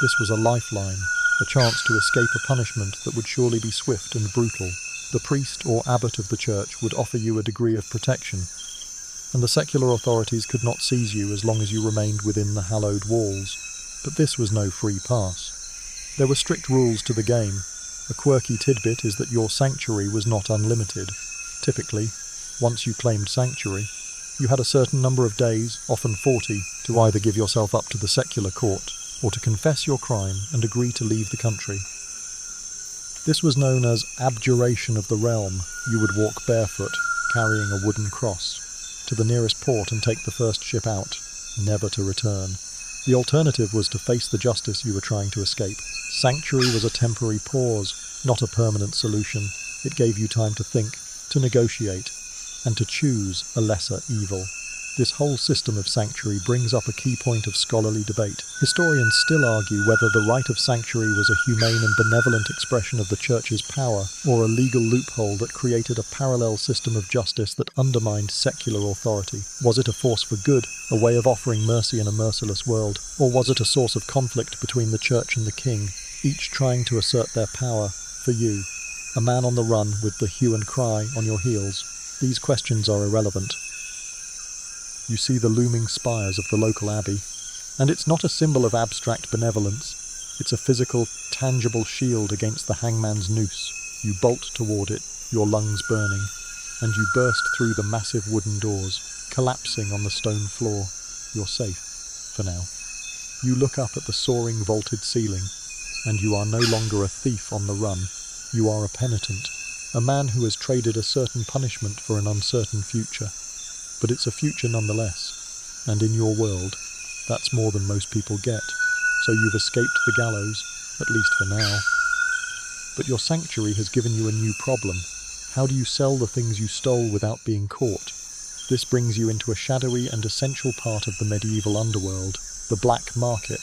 this was a lifeline, a chance to escape a punishment that would surely be swift and brutal. The priest or abbot of the church would offer you a degree of protection, and the secular authorities could not seize you as long as you remained within the hallowed walls. But this was no free pass. There were strict rules to the game. A quirky tidbit is that your sanctuary was not unlimited. Typically, once you claimed sanctuary, you had a certain number of days, often 40, to either give yourself up to the secular court or to confess your crime and agree to leave the country. This was known as abjuration of the realm. You would walk barefoot, carrying a wooden cross, to the nearest port and take the first ship out, never to return. The alternative was to face the justice you were trying to escape. Sanctuary was a temporary pause, not a permanent solution. It gave you time to think, to negotiate, and to choose a lesser evil. This whole system of sanctuary brings up a key point of scholarly debate. Historians still argue whether the right of sanctuary was a humane and benevolent expression of the church's power, or a legal loophole that created a parallel system of justice that undermined secular authority. Was it a force for good, a way of offering mercy in a merciless world, or was it a source of conflict between the church and the king, each trying to assert their power? For you, a man on the run with the hue and cry on your heels, these questions are irrelevant. You see the looming spires of the local abbey, and it's not a symbol of abstract benevolence. It's a physical, tangible shield against the hangman's noose. You bolt toward it, your lungs burning, and you burst through the massive wooden doors, collapsing on the stone floor. You're safe, for now. You look up at the soaring vaulted ceiling, and you are no longer a thief on the run. You are a penitent, a man who has traded a certain punishment for an uncertain future. But it's a future nonetheless, and in your world, that's more than most people get. So you've escaped the gallows, at least for now. But your sanctuary has given you a new problem. How do you sell the things you stole without being caught? This brings you into a shadowy and essential part of the medieval underworld, the black market.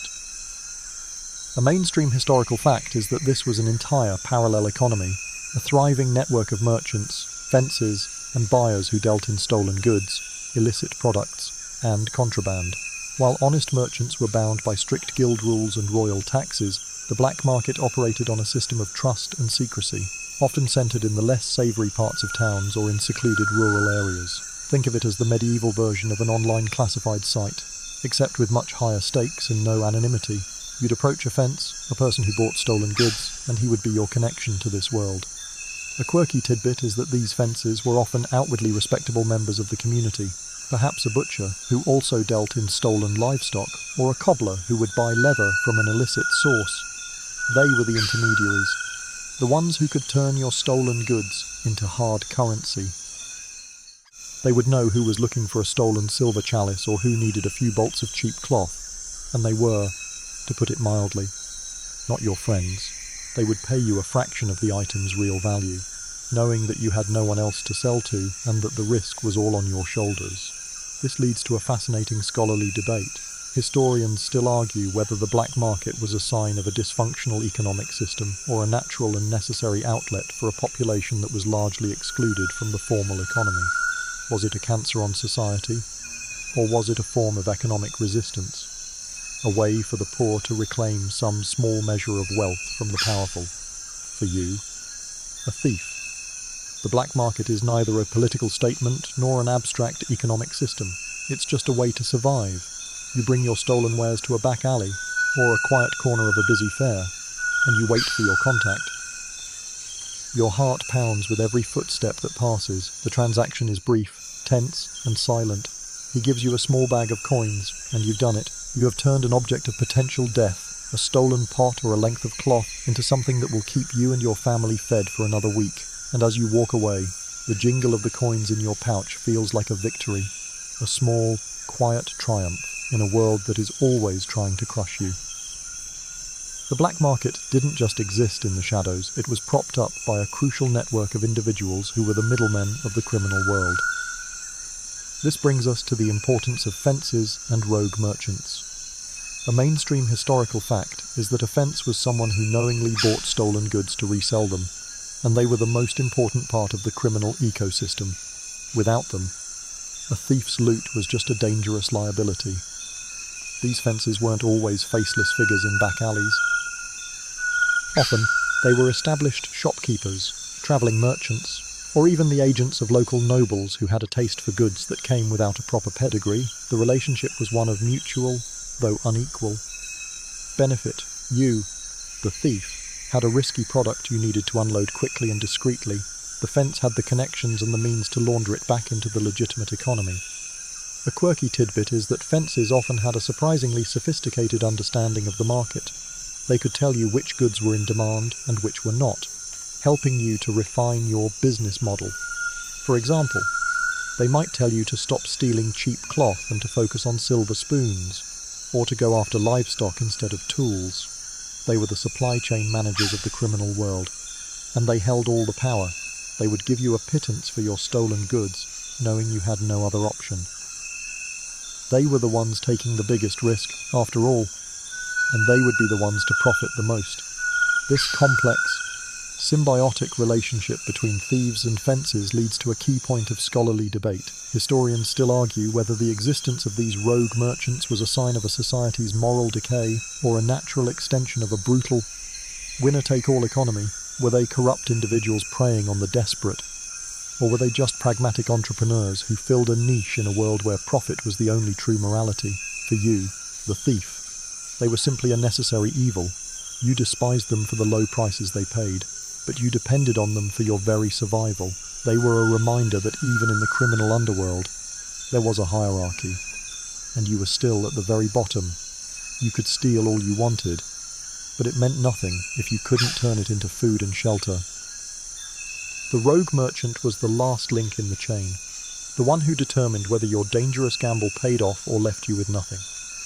A mainstream historical fact is that this was an entire parallel economy, a thriving network of merchants, fences, and buyers who dealt in stolen goods, illicit products, and contraband. While honest merchants were bound by strict guild rules and royal taxes, the black market operated on a system of trust and secrecy, often centered in the less savory parts of towns or in secluded rural areas. Think of it as the medieval version of an online classified site, except with much higher stakes and no anonymity. You'd approach a fence, a person who bought stolen goods, and he would be your connection to this world. A quirky tidbit is that these fences were often outwardly respectable members of the community, perhaps a butcher who also dealt in stolen livestock, or a cobbler who would buy leather from an illicit source. They were the intermediaries, the ones who could turn your stolen goods into hard currency. They would know who was looking for a stolen silver chalice or who needed a few bolts of cheap cloth, and they were, to put it mildly, not your friends. They would pay you a fraction of the item's real value, knowing that you had no one else to sell to and that the risk was all on your shoulders. This leads to a fascinating scholarly debate. Historians still argue whether the black market was a sign of a dysfunctional economic system or a natural and necessary outlet for a population that was largely excluded from the formal economy. Was it a cancer on society, or was it a form of economic resistance? A way for the poor to reclaim some small measure of wealth from the powerful. For you, a thief. The black market is neither a political statement nor an abstract economic system. It's just a way to survive. You bring your stolen wares to a back alley or a quiet corner of a busy fair, and you wait for your contact. Your heart pounds with every footstep that passes. The transaction is brief, tense, and silent. He gives you a small bag of coins, and you've done it. You have turned an object of potential death, a stolen pot or a length of cloth, into something that will keep you and your family fed for another week. And as you walk away, the jingle of the coins in your pouch feels like a victory, a small, quiet triumph in a world that is always trying to crush you. The black market didn't just exist in the shadows, it was propped up by a crucial network of individuals who were the middlemen of the criminal world. This brings us to the importance of fences and rogue merchants. A mainstream historical fact is that a fence was someone who knowingly bought stolen goods to resell them, and they were the most important part of the criminal ecosystem. Without them, a thief's loot was just a dangerous liability. These fences weren't always faceless figures in back alleys. Often, they were established shopkeepers, travelling merchants, or even the agents of local nobles who had a taste for goods that came without a proper pedigree. The relationship was one of mutual, though unequal, benefit. You, the thief, had a risky product you needed to unload quickly and discreetly. The fence had the connections and the means to launder it back into the legitimate economy. A quirky tidbit is that fences often had a surprisingly sophisticated understanding of the market. They could tell you which goods were in demand and which were not, helping you to refine your business model. For example, they might tell you to stop stealing cheap cloth and to focus on silver spoons, or to go after livestock instead of tools. They were the supply chain managers of the criminal world, and they held all the power. They would give you a pittance for your stolen goods, knowing you had no other option. They were the ones taking the biggest risk, after all, and they would be the ones to profit the most. This complex, symbiotic relationship between thieves and fences leads to a key point of scholarly debate. Historians still argue whether the existence of these rogue merchants was a sign of a society's moral decay or a natural extension of a brutal, winner-take-all economy. Were they corrupt individuals preying on the desperate, or were they just pragmatic entrepreneurs who filled a niche in a world where profit was the only true morality? For you, the thief, they were simply a necessary evil. You despised them for the low prices they paid, but you depended on them for your very survival. They were a reminder that even in the criminal underworld, there was a hierarchy, and you were still at the very bottom. You could steal all you wanted, but it meant nothing if you couldn't turn it into food and shelter. The rogue merchant was the last link in the chain, the one who determined whether your dangerous gamble paid off or left you with nothing.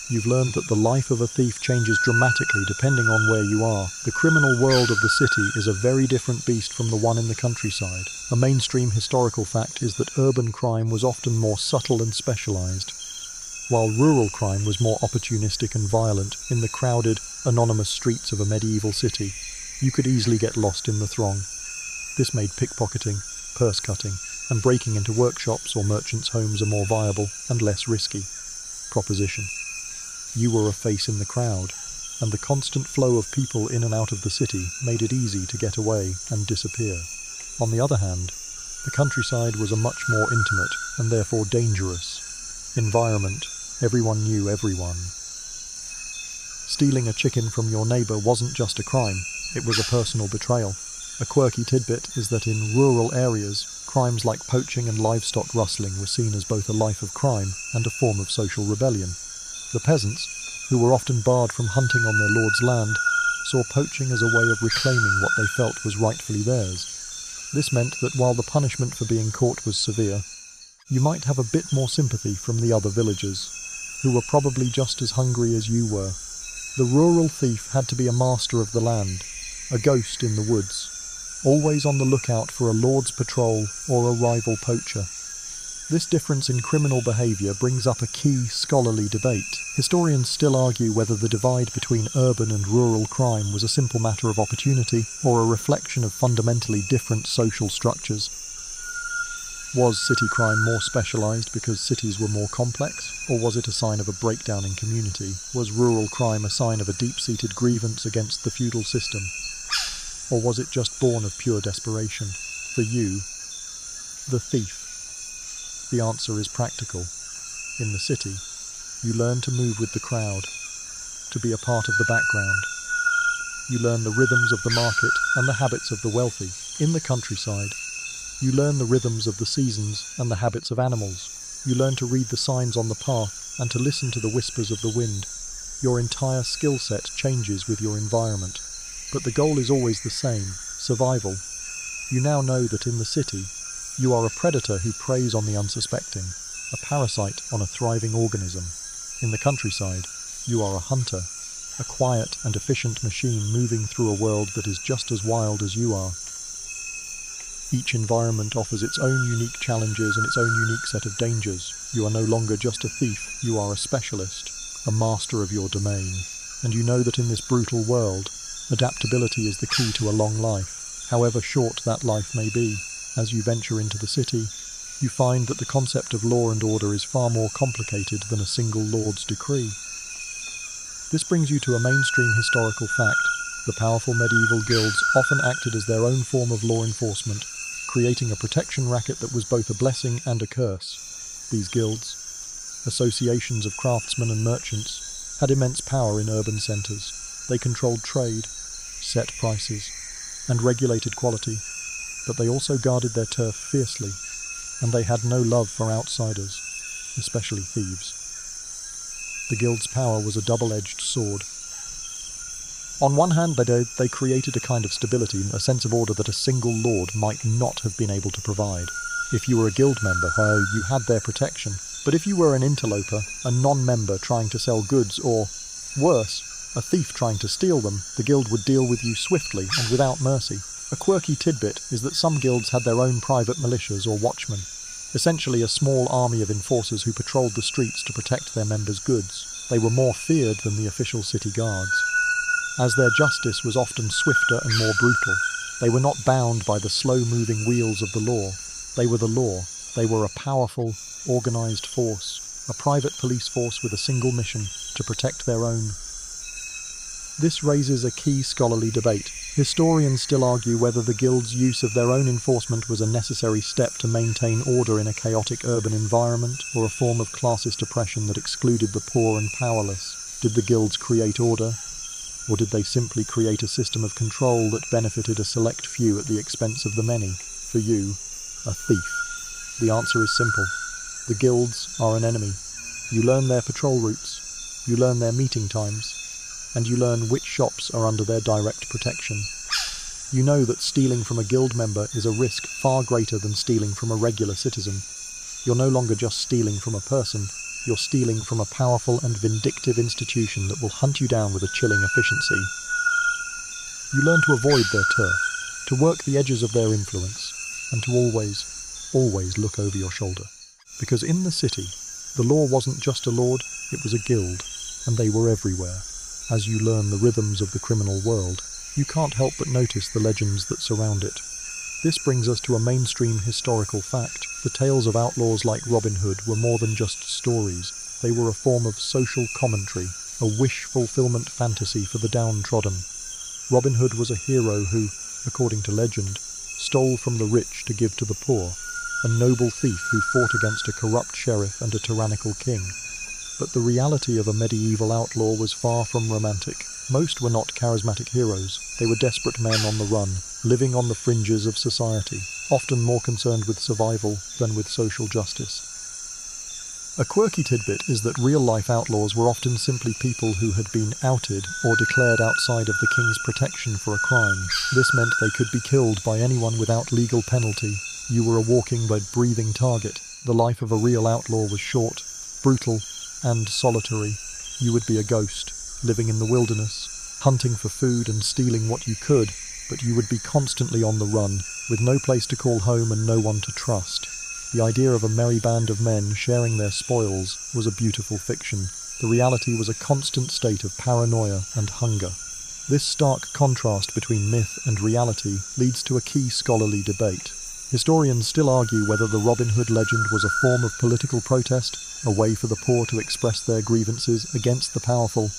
You've learned that the life of a thief changes dramatically depending on where you are. The criminal world of the city is a very different beast from the one in the countryside. A mainstream historical fact is that urban crime was often more subtle and specialized, while rural crime was more opportunistic and violent. In the crowded, anonymous streets of a medieval city, you could easily get lost in the throng. This made pickpocketing, purse cutting, and breaking into workshops or merchants' homes a more viable and less risky proposition. You were a face in the crowd, and the constant flow of people in and out of the city made it easy to get away and disappear. On the other hand, the countryside was a much more intimate and therefore dangerous environment. Everyone knew everyone. Stealing a chicken from your neighbor wasn't just a crime, it was a personal betrayal. A quirky tidbit is that in rural areas, crimes like poaching and livestock rustling were seen as both a life of crime and a form of social rebellion. The peasants, who were often barred from hunting on their lord's land, saw poaching as a way of reclaiming what they felt was rightfully theirs. This meant that while the punishment for being caught was severe, you might have a bit more sympathy from the other villagers, who were probably just as hungry as you were. The rural thief had to be a master of the land, a ghost in the woods, always on the lookout for a lord's patrol or a rival poacher. This difference in criminal behaviour brings up a key scholarly debate. Historians still argue whether the divide between urban and rural crime was a simple matter of opportunity or a reflection of fundamentally different social structures. Was city crime more specialised because cities were more complex, or was it a sign of a breakdown in community? Was rural crime a sign of a deep-seated grievance against the feudal system? Or was it just born of pure desperation? For you, the thief, the answer is practical. In the city, You learn to move with the crowd, to be a part of the background. You learn the rhythms of the market and the habits of the wealthy. In the countryside, you learn the rhythms of the seasons and the habits of animals. You learn to read the signs on the path and to listen to the whispers of the wind. Your entire skill set changes with your environment, but the goal is always the same: survival. You now know that in the city, you are a predator who preys on the unsuspecting, a parasite on a thriving organism. In the countryside, you are a hunter, a quiet and efficient machine moving through a world that is just as wild as you are. Each environment offers its own unique challenges and its own unique set of dangers. You are no longer just a thief, you are a specialist, a master of your domain. And you know that in this brutal world, adaptability is the key to a long life, however short that life may be. As you venture into the city, you find that the concept of law and order is far more complicated than a single lord's decree. This brings you to a mainstream historical fact. The powerful medieval guilds often acted as their own form of law enforcement, creating a protection racket that was both a blessing and a curse. These guilds, associations of craftsmen and merchants, had immense power in urban centres. They controlled trade, set prices, and regulated quality, but they also guarded their turf fiercely, and they had no love for outsiders, especially thieves. The guild's power was a double-edged sword. On one hand, they created a kind of stability, a sense of order that a single lord might not have been able to provide. If you were a guild member, you had their protection. But if you were an interloper, a non-member trying to sell goods, or, worse, a thief trying to steal them, the guild would deal with you swiftly and without mercy. A quirky tidbit is that some guilds had their own private militias or watchmen, essentially a small army of enforcers who patrolled the streets to protect their members' goods. They were more feared than the official city guards, as their justice was often swifter and more brutal. They were not bound by the slow-moving wheels of the law. They were the law. They were a powerful, organized force, a private police force with a single mission: to protect their own. This raises a key scholarly debate. Historians still argue whether the guild's use of their own enforcement was a necessary step to maintain order in a chaotic urban environment, or a form of classist oppression that excluded the poor and powerless. Did the guilds create order, or did they simply create a system of control that benefited a select few at the expense of the many? For you, a thief, the answer is simple. The guilds are an enemy. You learn their patrol routes, you learn their meeting times, and you learn which shops are under their direct protection. You know that stealing from a guild member is a risk far greater than stealing from a regular citizen. You're no longer just stealing from a person, you're stealing from a powerful and vindictive institution that will hunt you down with a chilling efficiency. You learn to avoid their turf, to work the edges of their influence, and to always look over your shoulder. Because in the city, the law wasn't just a lord, it was a guild, and they were everywhere. As you learn the rhythms of the criminal world, you can't help but notice the legends that surround it. This brings us to a mainstream historical fact. The tales of outlaws like Robin Hood were more than just stories. They were a form of social commentary, a wish-fulfillment fantasy for the downtrodden. Robin Hood was a hero who, according to legend, stole from the rich to give to the poor, a noble thief who fought against a corrupt sheriff and a tyrannical king. But the reality of a medieval outlaw was far from romantic. Most were not charismatic heroes. They were desperate men on the run, living on the fringes of society, often more concerned with survival than with social justice. A quirky tidbit is that real-life outlaws were often simply people who had been outed or declared outside of the king's protection for a crime. This meant they could be killed by anyone without legal penalty. You were a walking but breathing target. The life of a real outlaw was short, brutal, and solitary. You would be a ghost, living in the wilderness, hunting for food and stealing what you could, but you would be constantly on the run, with no place to call home and no one to trust. The idea of a merry band of men sharing their spoils was a beautiful fiction. The reality was a constant state of paranoia and hunger. This stark contrast between myth and reality leads to a key scholarly debate. Historians still argue whether the Robin Hood legend was a form of political protest, a way for the poor to express their grievances against the powerful,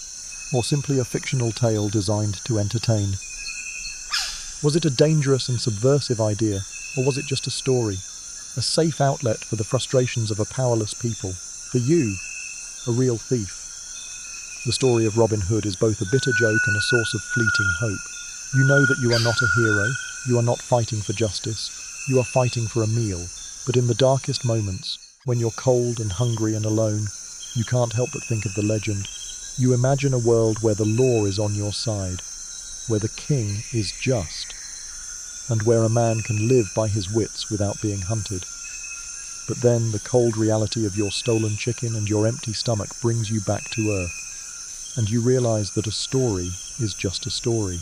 or simply a fictional tale designed to entertain. Was it a dangerous and subversive idea, or was it just a story? A safe outlet for the frustrations of a powerless people? For you, a real thief. The story of Robin Hood is both a bitter joke and a source of fleeting hope. You know that you are not a hero, you are not fighting for justice, you are fighting for a meal. But in the darkest moments, when you're cold and hungry and alone, you can't help but think of the legend. You imagine a world where the law is on your side, where the king is just, and where a man can live by his wits without being hunted. But then the cold reality of your stolen chicken and your empty stomach brings you back to earth, and you realize that a story is just a story,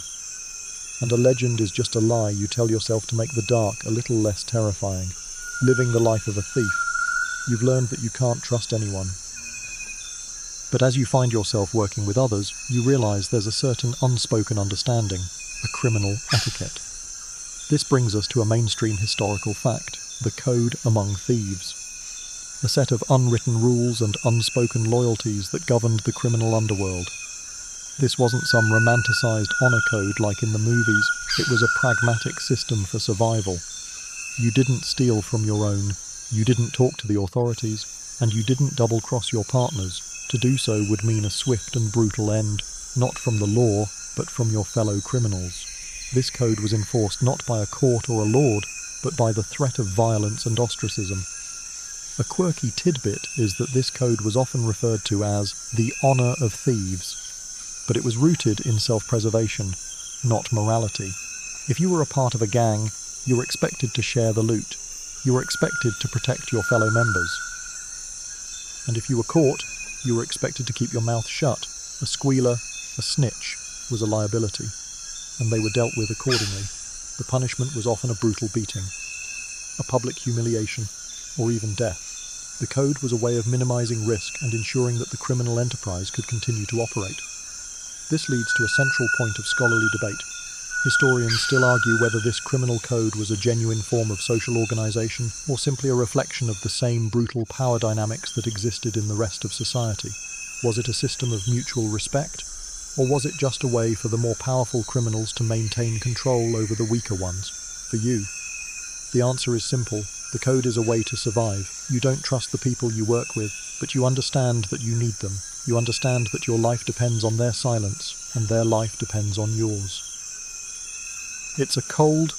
and a legend is just a lie you tell yourself to make the dark a little less terrifying. Living the life of a thief, you've learned that you can't trust anyone. But as you find yourself working with others, you realize there's a certain unspoken understanding, a criminal etiquette. This brings us to a mainstream historical fact, the code among thieves. A set of unwritten rules and unspoken loyalties that governed the criminal underworld. This wasn't some romanticized honor code like in the movies, it was a pragmatic system for survival. You didn't steal from your own, you didn't talk to the authorities, and you didn't double-cross your partners. To do so would mean a swift and brutal end, not from the law, but from your fellow criminals. This code was enforced not by a court or a lord, but by the threat of violence and ostracism. A quirky tidbit is that this code was often referred to as the honor of thieves, but it was rooted in self-preservation, not morality. If you were a part of a gang, you were expected to share the loot. You were expected to protect your fellow members. And if you were caught, you were expected to keep your mouth shut. A squealer, a snitch, was a liability, and they were dealt with accordingly. The punishment was often a brutal beating, a public humiliation, or even death. The code was a way of minimizing risk and ensuring that the criminal enterprise could continue to operate. This leads to a central point of scholarly debate. Historians still argue whether this criminal code was a genuine form of social organization or simply a reflection of the same brutal power dynamics that existed in the rest of society. Was it a system of mutual respect, or was it just a way for the more powerful criminals to maintain control over the weaker ones? For you, the answer is simple. The code is a way to survive. You don't trust the people you work with, but you understand that you need them. You understand that your life depends on their silence, and their life depends on yours. It's a cold,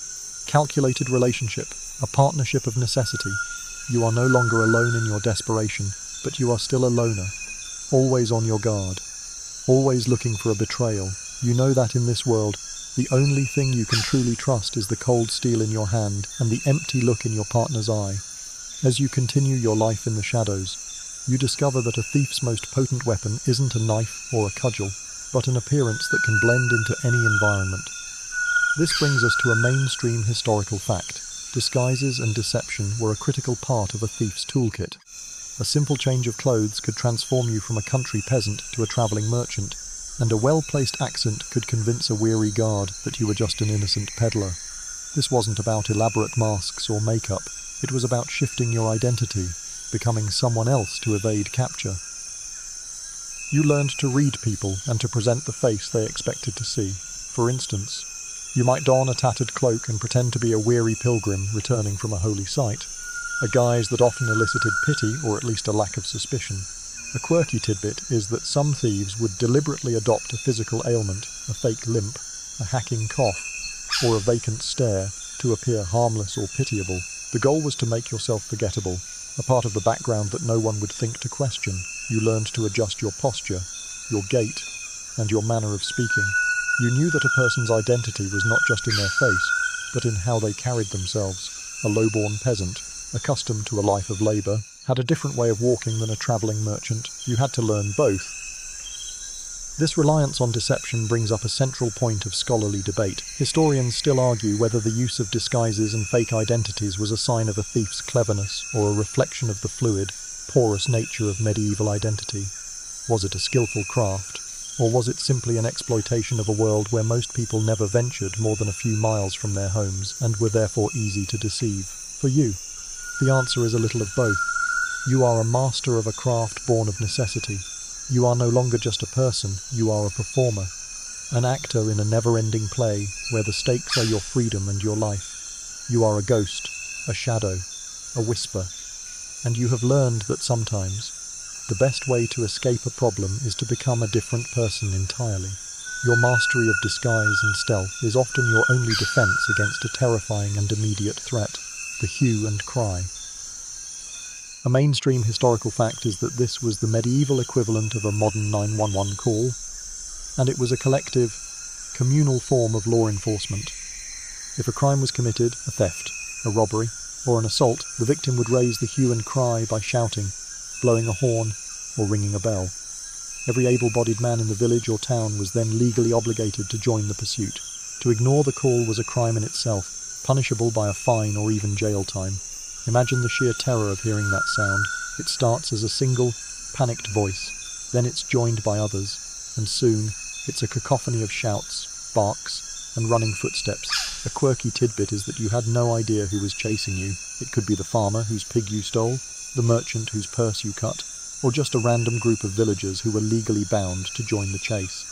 calculated relationship, a partnership of necessity. You are no longer alone in your desperation, but you are still a loner, always on your guard, always looking for a betrayal. You know that in this world, the only thing you can truly trust is the cold steel in your hand and the empty look in your partner's eye. As you continue your life in the shadows, you discover that a thief's most potent weapon isn't a knife or a cudgel, but an appearance that can blend into any environment. This brings us to a mainstream historical fact. Disguises and deception were a critical part of a thief's toolkit. A simple change of clothes could transform you from a country peasant to a travelling merchant, and a well-placed accent could convince a weary guard that you were just an innocent peddler. This wasn't about elaborate masks or makeup, it was about shifting your identity, becoming someone else to evade capture. You learned to read people and to present the face they expected to see. For instance, you might don a tattered cloak and pretend to be a weary pilgrim returning from a holy site, a guise that often elicited pity or at least a lack of suspicion. A quirky tidbit is that some thieves would deliberately adopt a physical ailment, a fake limp, a hacking cough, or a vacant stare to appear harmless or pitiable. The goal was to make yourself forgettable, a part of the background that no one would think to question. You learned to adjust your posture, your gait, and your manner of speaking. You knew that a person's identity was not just in their face, but in how they carried themselves. A low-born peasant, accustomed to a life of labour, had a different way of walking than a travelling merchant. You had to learn both. This reliance on deception brings up a central point of scholarly debate. Historians still argue whether the use of disguises and fake identities was a sign of a thief's cleverness or a reflection of the fluid, porous nature of medieval identity. Was it a skillful craft? Or was it simply an exploitation of a world where most people never ventured more than a few miles from their homes and were therefore easy to deceive? For you, the answer is a little of both. You are a master of a craft born of necessity. You are no longer just a person, you are a performer, an actor in a never-ending play where the stakes are your freedom and your life. You are a ghost, a shadow, a whisper, and you have learned that sometimes The best way to escape a problem is to become a different person entirely. Your mastery of disguise and stealth is often your only defense against a terrifying and immediate threat, the hue and cry. A mainstream historical fact is that this was the medieval equivalent of a modern 911 call, and it was a collective, communal form of law enforcement. If a crime was committed, a theft, a robbery, or an assault, the victim would raise the hue and cry by shouting, blowing a horn, or ringing a bell. Every able-bodied man in the village or town was then legally obligated to join the pursuit. To ignore the call was a crime in itself, punishable by a fine or even jail time. Imagine the sheer terror of hearing that sound. It starts as a single, panicked voice, then it's joined by others, and soon it's a cacophony of shouts, barks, and running footsteps. A quirky tidbit is that you had no idea who was chasing you. It could be the farmer whose pig you stole, the merchant whose purse you cut, or just a random group of villagers who were legally bound to join the chase.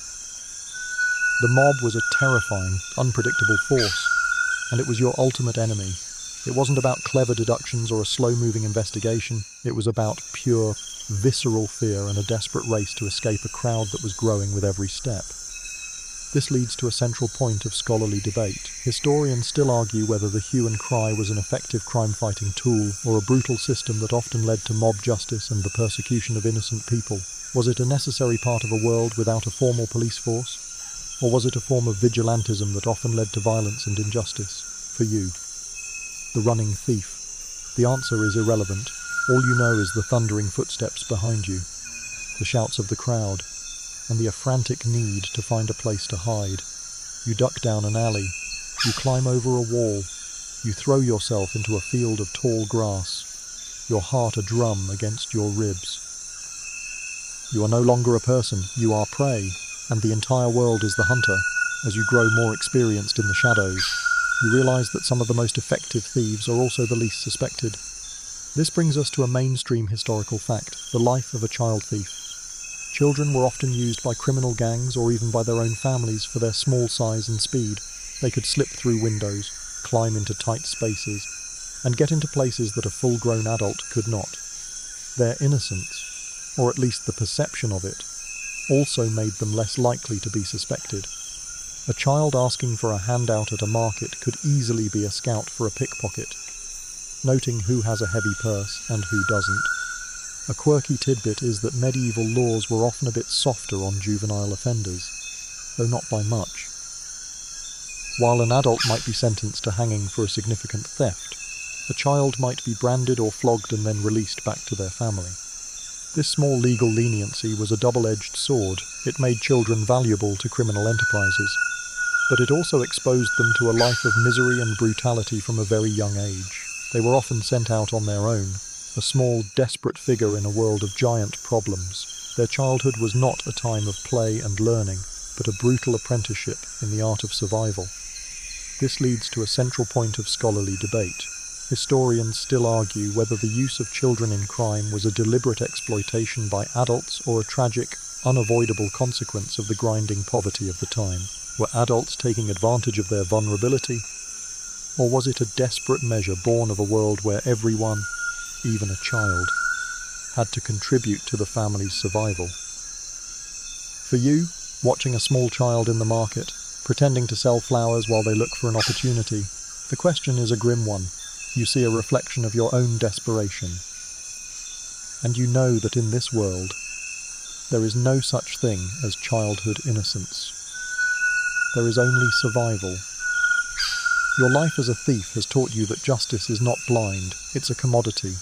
The mob was a terrifying, unpredictable force, and it was your ultimate enemy. It wasn't about clever deductions or a slow-moving investigation. It was about pure, visceral fear and a desperate race to escape a crowd that was growing with every step. This leads to a central point of scholarly debate. Historians still argue whether the hue and cry was an effective crime-fighting tool or a brutal system that often led to mob justice and the persecution of innocent people. Was it a necessary part of a world without a formal police force? Or was it a form of vigilantism that often led to violence and injustice? For you, the running thief, the answer is irrelevant. All you know is the thundering footsteps behind you, the shouts of the crowd, and the frantic need to find a place to hide. You duck down an alley, you climb over a wall, you throw yourself into a field of tall grass, your heart a drum against your ribs. You are no longer a person, you are prey, and the entire world is the hunter. As you grow more experienced in the shadows, you realize that some of the most effective thieves are also the least suspected. This brings us to a mainstream historical fact, the life of a child thief. Children were often used by criminal gangs or even by their own families for their small size and speed. They could slip through windows, climb into tight spaces, and get into places that a full-grown adult could not. Their innocence, or at least the perception of it, also made them less likely to be suspected. A child asking for a handout at a market could easily be a scout for a pickpocket, noting who has a heavy purse and who doesn't. A quirky tidbit is that medieval laws were often a bit softer on juvenile offenders, though not by much. While an adult might be sentenced to hanging for a significant theft, a child might be branded or flogged and then released back to their family. This small legal leniency was a double-edged sword. It made children valuable to criminal enterprises, but it also exposed them to a life of misery and brutality from a very young age. They were often sent out on their own, a small, desperate figure in a world of giant problems. Their childhood was not a time of play and learning, but a brutal apprenticeship in the art of survival. This leads to a central point of scholarly debate. Historians still argue whether the use of children in crime was a deliberate exploitation by adults or a tragic, unavoidable consequence of the grinding poverty of the time. Were adults taking advantage of their vulnerability? Or was it a desperate measure born of a world where everyone, even a child, had to contribute to the family's survival? For you, watching a small child in the market, pretending to sell flowers while they look for an opportunity, the question is a grim one. You see a reflection of your own desperation. And you know that in this world, there is no such thing as childhood innocence. There is only survival. Your life as a thief has taught you that justice is not blind, it's a commodity.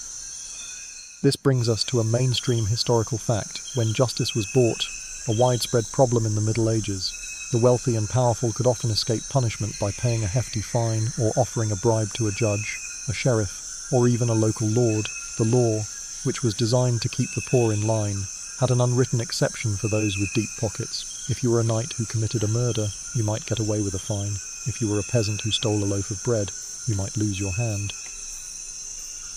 This brings us to a mainstream historical fact. When justice was bought, a widespread problem in the Middle Ages, the wealthy and powerful could often escape punishment by paying a hefty fine or offering a bribe to a judge, a sheriff, or even a local lord. The law, which was designed to keep the poor in line, had an unwritten exception for those with deep pockets. If you were a knight who committed a murder, you might get away with a fine. If you were a peasant who stole a loaf of bread, you might lose your hand.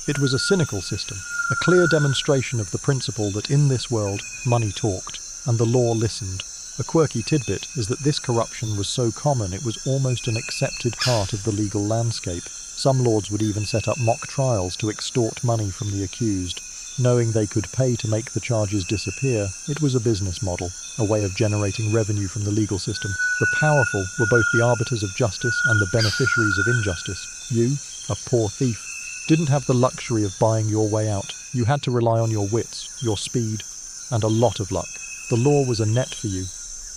It was a cynical system, a clear demonstration of the principle that in this world, money talked, and the law listened. A quirky tidbit is that this corruption was so common it was almost an accepted part of the legal landscape. Some lords would even set up mock trials to extort money from the accused. Knowing they could pay to make the charges disappear, it was a business model, a way of generating revenue from the legal system. The powerful were both the arbiters of justice and the beneficiaries of injustice. You, a poor thief, didn't have the luxury of buying your way out. You had to rely on your wits, your speed, and a lot of luck. The law was a net for you,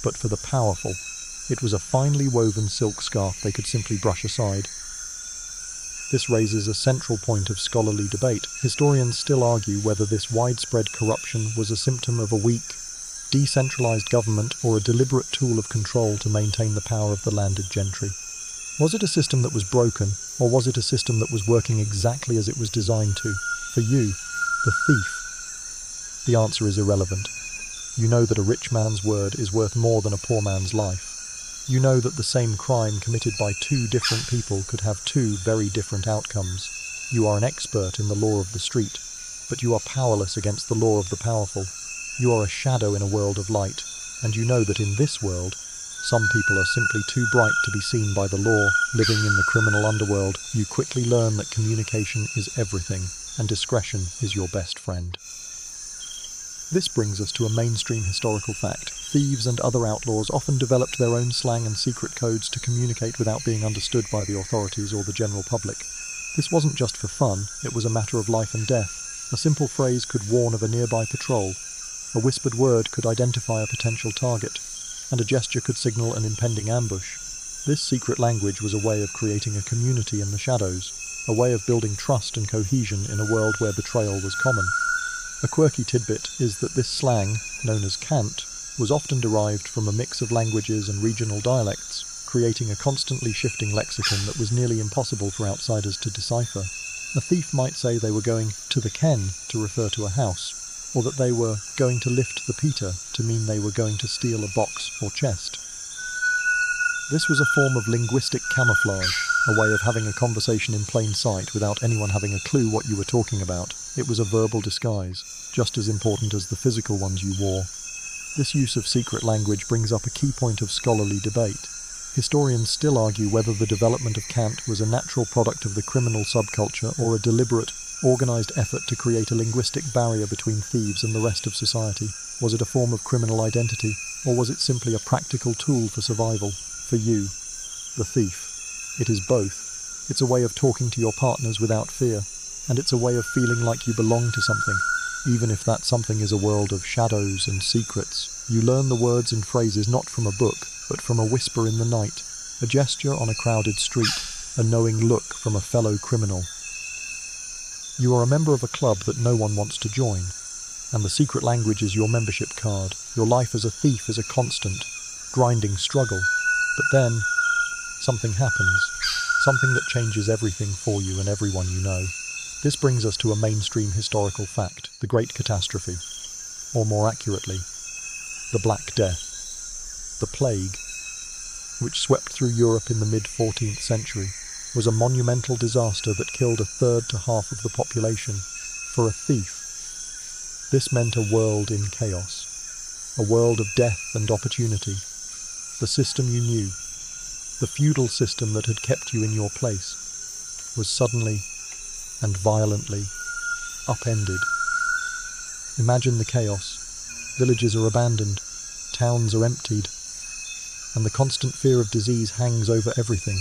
but for the powerful, it was a finely woven silk scarf they could simply brush aside. This raises a central point of scholarly debate. Historians still argue whether this widespread corruption was a symptom of a weak, decentralized government or a deliberate tool of control to maintain the power of the landed gentry. Was it a system that was broken, or was it a system that was working exactly as it was designed to? For you, the thief, the answer is irrelevant. You know that a rich man's word is worth more than a poor man's life. You know that the same crime committed by two different people could have two very different outcomes. You are an expert in the law of the street, but you are powerless against the law of the powerful. You are a shadow in a world of light, and you know that in this world, some people are simply too bright to be seen by the law. Living in the criminal underworld, you quickly learn that communication is everything, and discretion is your best friend. This brings us to a mainstream historical fact. Thieves and other outlaws often developed their own slang and secret codes to communicate without being understood by the authorities or the general public. This wasn't just for fun, it was a matter of life and death. A simple phrase could warn of a nearby patrol. A whispered word could identify a potential target, and a gesture could signal an impending ambush. This secret language was a way of creating a community in the shadows, a way of building trust and cohesion in a world where betrayal was common. A quirky tidbit is that this slang, known as cant, was often derived from a mix of languages and regional dialects, creating a constantly shifting lexicon that was nearly impossible for outsiders to decipher. A thief might say they were going to the ken to refer to a house, or that they were going to lift the Peter to mean they were going to steal a box or chest. This was a form of linguistic camouflage, a way of having a conversation in plain sight without anyone having a clue what you were talking about. It was a verbal disguise, just as important as the physical ones you wore. This use of secret language brings up a key point of scholarly debate. Historians still argue whether the development of cant was a natural product of the criminal subculture or a deliberate, organized effort to create a linguistic barrier between thieves and the rest of society. Was it a form of criminal identity, or was it simply a practical tool for survival? For you, the thief, it is both. It's a way of talking to your partners without fear, and it's a way of feeling like you belong to something, even if that something is a world of shadows and secrets. You learn the words and phrases not from a book, but from a whisper in the night, a gesture on a crowded street, a knowing look from a fellow criminal. You are a member of a club that no one wants to join, and the secret language is your membership card. Your life as a thief is a constant, grinding struggle. But then, something happens, something that changes everything for you and everyone you know. This brings us to a mainstream historical fact, the Great Catastrophe, or more accurately, the Black Death. The plague, which swept through Europe in the mid-14th century, was a monumental disaster that killed a third to half of the population. For a thief, this meant a world in chaos, a world of death and opportunity. The system you knew, the feudal system that had kept you in your place, was suddenly and violently upended. Imagine the chaos. Villages are abandoned, towns are emptied, and the constant fear of disease hangs over everything.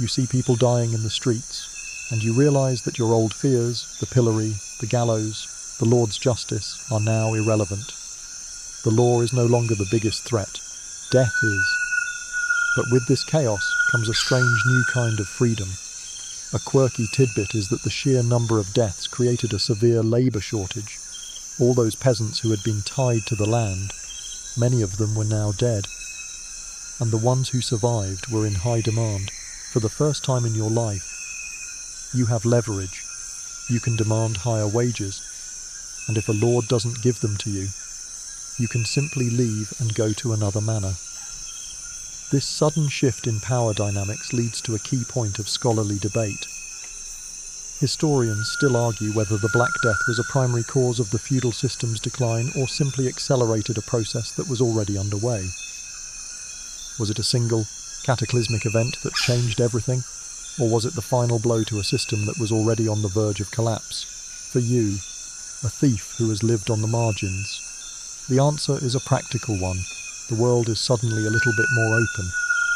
You see people dying in the streets, and you realize that your old fears, the pillory, the gallows, the Lord's justice, are now irrelevant. The law is no longer the biggest threat. Death is. But with this chaos comes a strange new kind of freedom. A quirky tidbit is that the sheer number of deaths created a severe labour shortage. All those peasants who had been tied to the land, many of them were now dead. And the ones who survived were in high demand. For the first time in your life, you have leverage. You can demand higher wages. And if a lord doesn't give them to you, you can simply leave and go to another manor. This sudden shift in power dynamics leads to a key point of scholarly debate. Historians still argue whether the Black Death was a primary cause of the feudal system's decline or simply accelerated a process that was already underway. Was it a single, cataclysmic event that changed everything, or was it the final blow to a system that was already on the verge of collapse? For you, a thief who has lived on the margins, the answer is a practical one. The world is suddenly a little bit more open.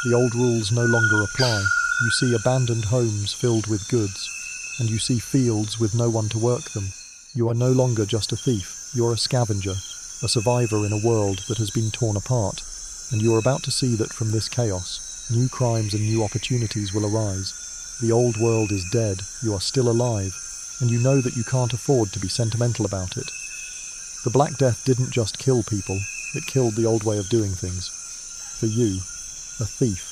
The old rules no longer apply. You see abandoned homes filled with goods, and you see fields with no one to work them. You are no longer just a thief. You're a scavenger, a survivor in a world that has been torn apart, and you are about to see that from this chaos, new crimes and new opportunities will arise. The old world is dead, you are still alive, and you know that you can't afford to be sentimental about it. The Black Death didn't just kill people, it killed the old way of doing things. For you, a thief.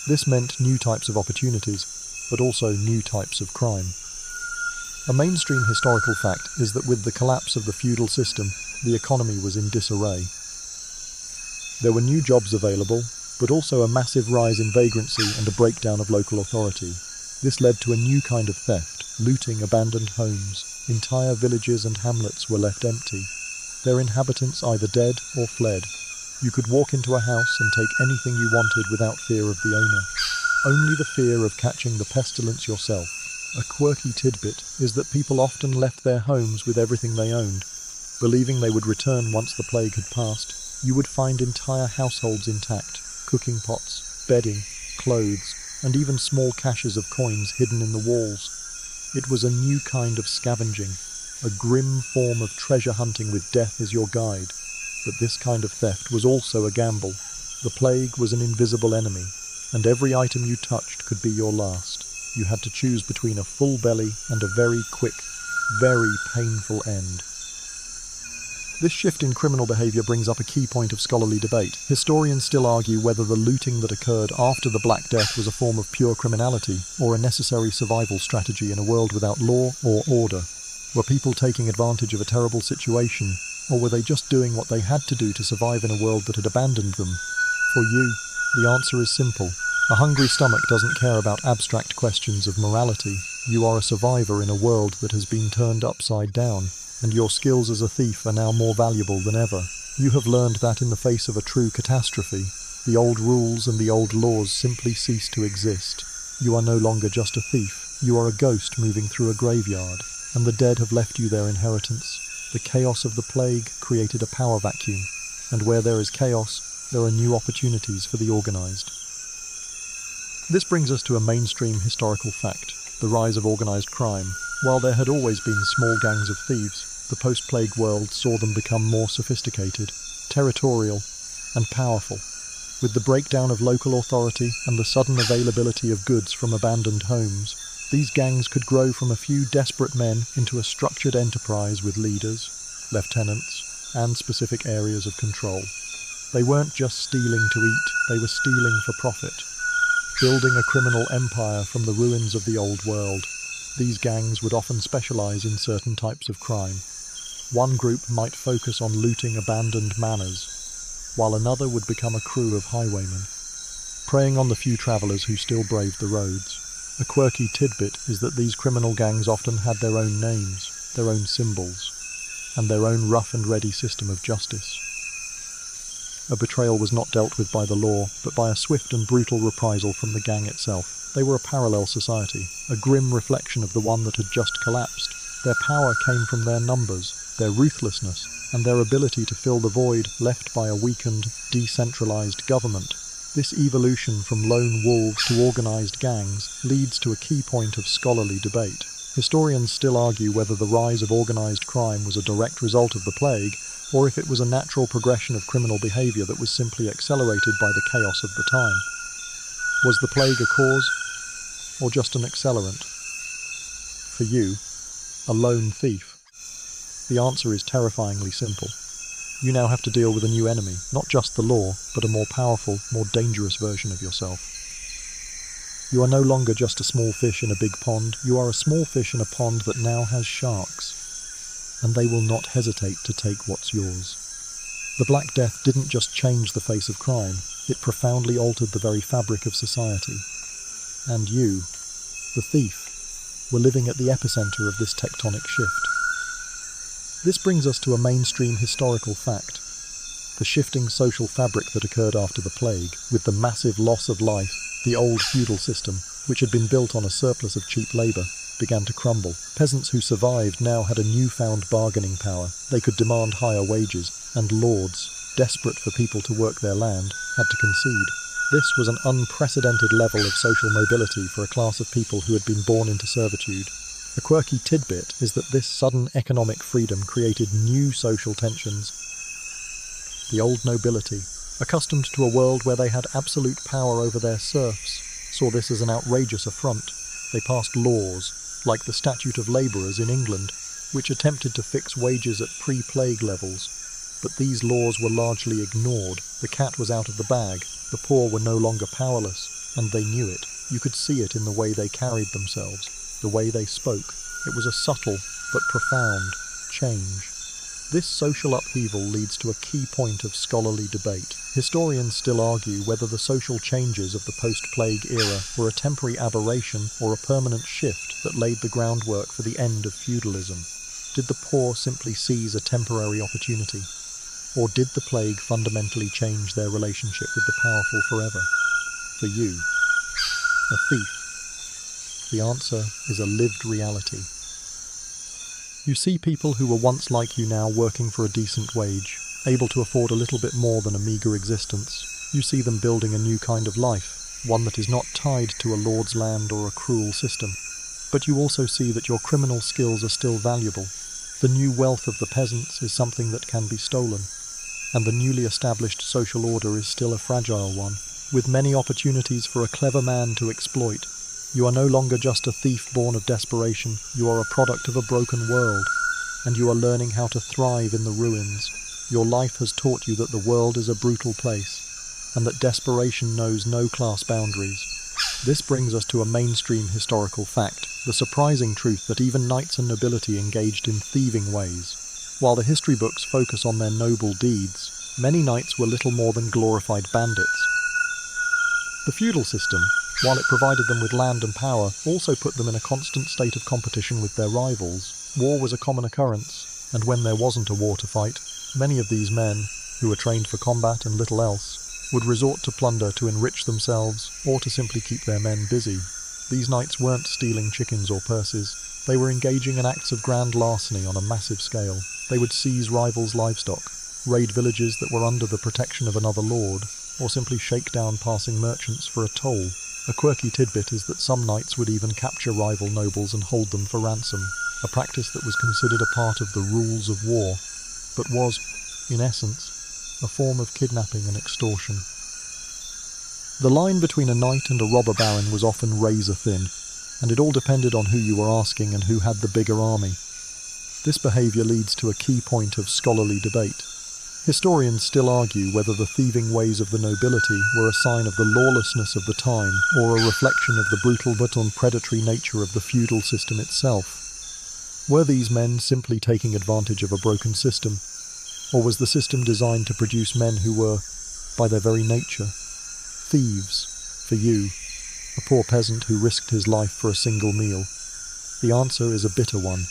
This meant new types of opportunities, but also new types of crime. A mainstream historical fact is that with the collapse of the feudal system, the economy was in disarray. There were new jobs available, but also a massive rise in vagrancy and a breakdown of local authority. This led to a new kind of theft, looting abandoned homes. Entire villages and hamlets were left empty, their inhabitants either dead or fled. You could walk into a house and take anything you wanted without fear of the owner. Only the fear of catching the pestilence yourself. A quirky tidbit is that people often left their homes with everything they owned, believing they would return once the plague had passed. You would find entire households intact, cooking pots, bedding, clothes, and even small caches of coins hidden in the walls. It was a new kind of scavenging, a grim form of treasure hunting with death as your guide. But this kind of theft was also a gamble. The plague was an invisible enemy, and every item you touched could be your last. You had to choose between a full belly and a very quick, very painful end. This shift in criminal behavior brings up a key point of scholarly debate. Historians still argue whether the looting that occurred after the Black Death was a form of pure criminality or a necessary survival strategy in a world without law or order. Were people taking advantage of a terrible situation, or were they just doing what they had to do to survive in a world that had abandoned them? For you, the answer is simple. A hungry stomach doesn't care about abstract questions of morality. You are a survivor in a world that has been turned upside down, and your skills as a thief are now more valuable than ever. You have learned that in the face of a true catastrophe, the old rules and the old laws simply cease to exist. You are no longer just a thief. You are a ghost moving through a graveyard, and the dead have left you their inheritance. The chaos of the plague created a power vacuum, and where there is chaos, there are new opportunities for the organized. This brings us to a mainstream historical fact, the rise of organized crime. While there had always been small gangs of thieves, the post-plague world saw them become more sophisticated, territorial, and powerful. With the breakdown of local authority and the sudden availability of goods from abandoned homes, these gangs could grow from a few desperate men into a structured enterprise with leaders, lieutenants, and specific areas of control. They weren't just stealing to eat, they were stealing for profit, building a criminal empire from the ruins of the old world. These gangs would often specialize in certain types of crime. One group might focus on looting abandoned manors, while another would become a crew of highwaymen, preying on the few travelers who still braved the roads. A quirky tidbit is that these criminal gangs often had their own names, their own symbols, and their own rough and ready system of justice. A betrayal was not dealt with by the law, but by a swift and brutal reprisal from the gang itself. They were a parallel society, a grim reflection of the one that had just collapsed. Their power came from their numbers, their ruthlessness, and their ability to fill the void left by a weakened, decentralized government. This evolution from lone wolves to organized gangs leads to a key point of scholarly debate. Historians still argue whether the rise of organized crime was a direct result of the plague, or if it was a natural progression of criminal behavior that was simply accelerated by the chaos of the time. Was the plague a cause, or just an accelerant? For you, a lone thief, the answer is terrifyingly simple. You now have to deal with a new enemy, not just the law, but a more powerful, more dangerous version of yourself. You are no longer just a small fish in a big pond, you are a small fish in a pond that now has sharks, and they will not hesitate to take what's yours. The Black Death didn't just change the face of crime, it profoundly altered the very fabric of society. And you, the thief, were living at the epicenter of this tectonic shift. This brings us to a mainstream historical fact. The shifting social fabric that occurred after the plague, with the massive loss of life, the old feudal system, which had been built on a surplus of cheap labor, began to crumble. Peasants who survived now had a newfound bargaining power. They could demand higher wages, and lords, desperate for people to work their land, had to concede. This was an unprecedented level of social mobility for a class of people who had been born into servitude. A quirky tidbit is that this sudden economic freedom created new social tensions. The old nobility, accustomed to a world where they had absolute power over their serfs, saw this as an outrageous affront. They passed laws, like the Statute of Labourers in England, which attempted to fix wages at pre-plague levels. But these laws were largely ignored. The cat was out of the bag. The poor were no longer powerless, and they knew it. You could see it in the way they carried themselves, the way they spoke. It was a subtle but profound change. This social upheaval leads to a key point of scholarly debate. Historians still argue whether the social changes of the post-plague era were a temporary aberration or a permanent shift that laid the groundwork for the end of feudalism. Did the poor simply seize a temporary opportunity? Or did the plague fundamentally change their relationship with the powerful forever? For you, a thief, the answer is a lived reality. You see people who were once like you now working for a decent wage, able to afford a little bit more than a meagre existence. You see them building a new kind of life, one that is not tied to a lord's land or a cruel system. But you also see that your criminal skills are still valuable. The new wealth of the peasants is something that can be stolen, and the newly established social order is still a fragile one, with many opportunities for a clever man to exploit. You are no longer just a thief born of desperation. You are a product of a broken world, and you are learning how to thrive in the ruins. Your life has taught you that the world is a brutal place, and that desperation knows no class boundaries. This brings us to a mainstream historical fact, the surprising truth that even knights and nobility engaged in thieving ways. While the history books focus on their noble deeds, many knights were little more than glorified bandits. The feudal system, while it provided them with land and power, also put them in a constant state of competition with their rivals. War was a common occurrence, and when there wasn't a war to fight, many of these men, who were trained for combat and little else, would resort to plunder to enrich themselves or to simply keep their men busy. These knights weren't stealing chickens or purses. They were engaging in acts of grand larceny on a massive scale. They would seize rivals' livestock, raid villages that were under the protection of another lord, or simply shake down passing merchants for a toll. A quirky tidbit is that some knights would even capture rival nobles and hold them for ransom, a practice that was considered a part of the rules of war, but was, in essence, a form of kidnapping and extortion. The line between a knight and a robber baron was often razor thin, and it all depended on who you were asking and who had the bigger army. This behaviour leads to a key point of scholarly debate. Historians still argue whether the thieving ways of the nobility were a sign of the lawlessness of the time or a reflection of the brutal but predatory nature of the feudal system itself. Were these men simply taking advantage of a broken system, or was the system designed to produce men who were, by their very nature, thieves? For you, a poor peasant who risked his life for a single meal, the answer is a bitter one.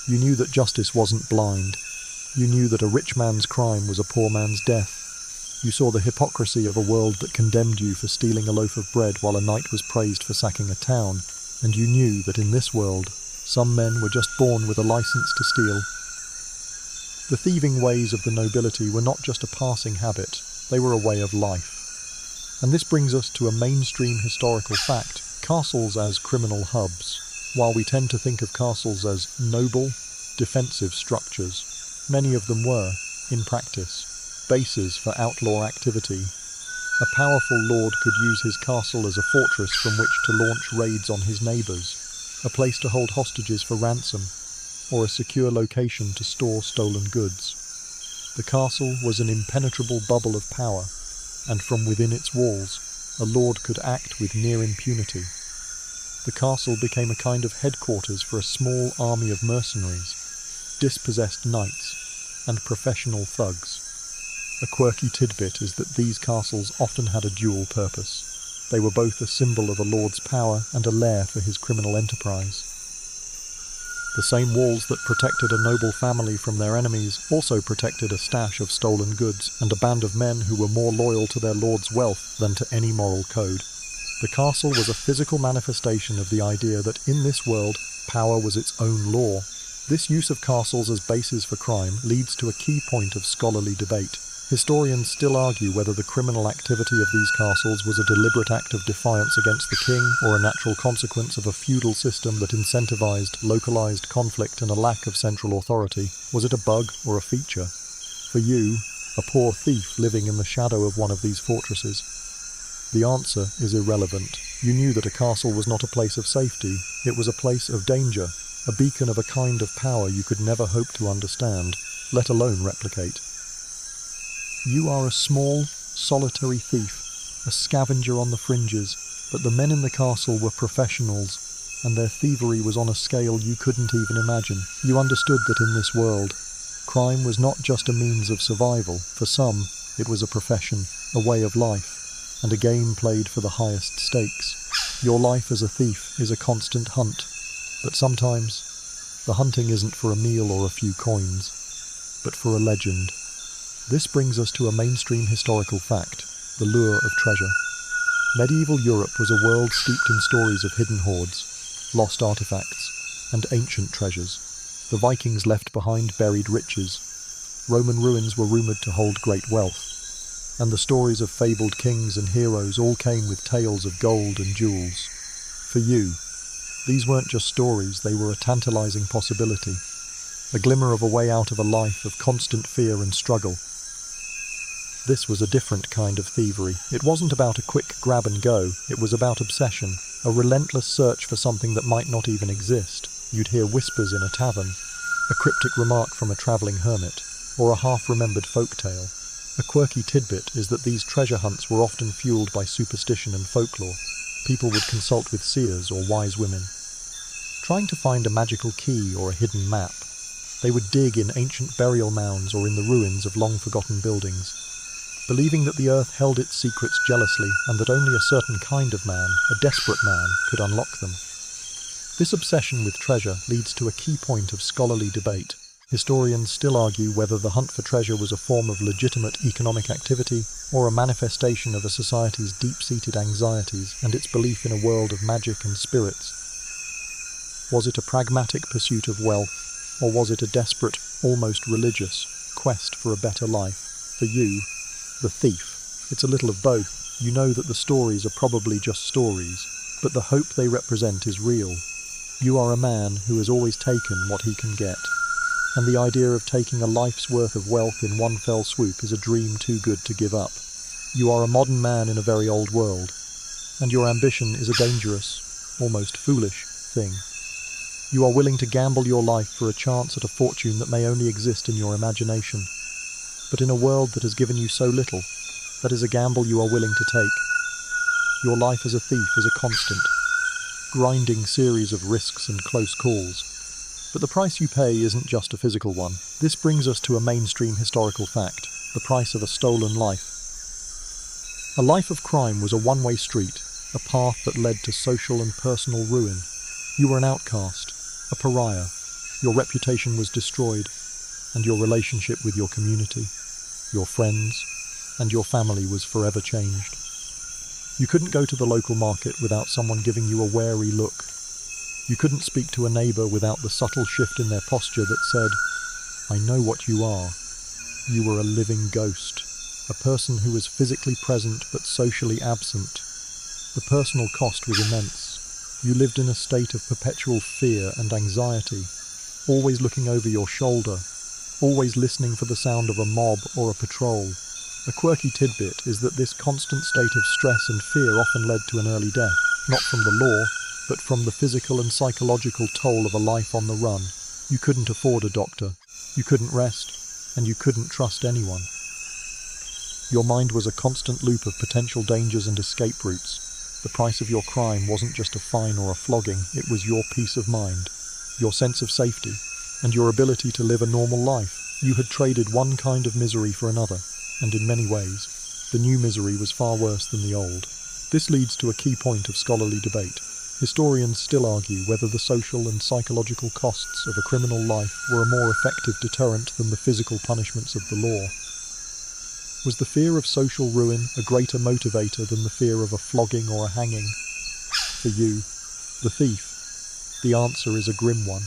You knew that justice wasn't blind. You knew that a rich man's crime was a poor man's death. You saw the hypocrisy of a world that condemned you for stealing a loaf of bread while a knight was praised for sacking a town, and you knew that in this world, some men were just born with a license to steal. The thieving ways of the nobility were not just a passing habit, they were a way of life. And this brings us to a mainstream historical fact: castles as criminal hubs. While we tend to think of castles as noble, defensive structures, many of them were, in practice, bases for outlaw activity. A powerful lord could use his castle as a fortress from which to launch raids on his neighbours, a place to hold hostages for ransom, or a secure location to store stolen goods. The castle was an impenetrable bubble of power, and from within its walls, a lord could act with near impunity. The castle became a kind of headquarters for a small army of mercenaries, dispossessed knights, and professional thugs. A quirky tidbit is that these castles often had a dual purpose. They were both a symbol of a lord's power and a lair for his criminal enterprise. The same walls that protected a noble family from their enemies also protected a stash of stolen goods and a band of men who were more loyal to their lord's wealth than to any moral code. The castle was a physical manifestation of the idea that in this world, power was its own law. This use of castles as bases for crime leads to a key point of scholarly debate. Historians still argue whether the criminal activity of these castles was a deliberate act of defiance against the king or a natural consequence of a feudal system that incentivized localized conflict and a lack of central authority. Was it a bug or a feature? For you, a poor thief living in the shadow of one of these fortresses, the answer is irrelevant. You knew that a castle was not a place of safety, it was a place of danger, a beacon of a kind of power you could never hope to understand, let alone replicate. You are a small, solitary thief, a scavenger on the fringes, but the men in the castle were professionals, and their thievery was on a scale you couldn't even imagine. You understood that in this world, crime was not just a means of survival. For some, it was a profession, a way of life, and a game played for the highest stakes. Your life as a thief is a constant hunt, but sometimes, the hunting isn't for a meal or a few coins, but for a legend. This brings us to a mainstream historical fact, the lure of treasure. Medieval Europe was a world steeped in stories of hidden hoards, lost artifacts, and ancient treasures. The Vikings left behind buried riches. Roman ruins were rumored to hold great wealth. And the stories of fabled kings and heroes all came with tales of gold and jewels. For you, these weren't just stories, they were a tantalizing possibility. A glimmer of a way out of a life of constant fear and struggle. This was a different kind of thievery. It wasn't about a quick grab and go, it was about obsession, a relentless search for something that might not even exist. You'd hear whispers in a tavern, a cryptic remark from a travelling hermit, or a half-remembered folk tale. A quirky tidbit is that these treasure hunts were often fueled by superstition and folklore. People would consult with seers or wise women, trying to find a magical key or a hidden map. They would dig in ancient burial mounds or in the ruins of long-forgotten buildings, believing that the earth held its secrets jealously and that only a certain kind of man, a desperate man, could unlock them. This obsession with treasure leads to a key point of scholarly debate. Historians still argue whether the hunt for treasure was a form of legitimate economic activity or a manifestation of a society's deep-seated anxieties and its belief in a world of magic and spirits. Was it a pragmatic pursuit of wealth, or was it a desperate, almost religious, quest for a better life? For you, the thief, it's a little of both. You know that the stories are probably just stories, but the hope they represent is real. You are a man who has always taken what he can get, and the idea of taking a life's worth of wealth in one fell swoop is a dream too good to give up. You are a modern man in a very old world, and your ambition is a dangerous, almost foolish thing. You are willing to gamble your life for a chance at a fortune that may only exist in your imagination. But in a world that has given you so little, that is a gamble you are willing to take. Your life as a thief is a constant, grinding series of risks and close calls. But the price you pay isn't just a physical one. This brings us to a mainstream historical fact, the price of a stolen life. A life of crime was a one-way street, a path that led to social and personal ruin. You were an outcast, a pariah. Your reputation was destroyed, and your relationship with your community, your friends, and your family was forever changed. You couldn't go to the local market without someone giving you a wary look. You couldn't speak to a neighbour without the subtle shift in their posture that said, "I know what you are." You were a living ghost, a person who was physically present but socially absent. The personal cost was immense. You lived in a state of perpetual fear and anxiety, always looking over your shoulder, always listening for the sound of a mob or a patrol. A quirky tidbit is that this constant state of stress and fear often led to an early death, not from the law, but from the physical and psychological toll of a life on the run. You couldn't afford a doctor, you couldn't rest, and you couldn't trust anyone. Your mind was a constant loop of potential dangers and escape routes. The price of your crime wasn't just a fine or a flogging, it was your peace of mind, your sense of safety, and your ability to live a normal life. You had traded one kind of misery for another, and in many ways, the new misery was far worse than the old. This leads to a key point of scholarly debate. Historians still argue whether the social and psychological costs of a criminal life were a more effective deterrent than the physical punishments of the law. Was the fear of social ruin a greater motivator than the fear of a flogging or a hanging? For you, the thief, the answer is a grim one.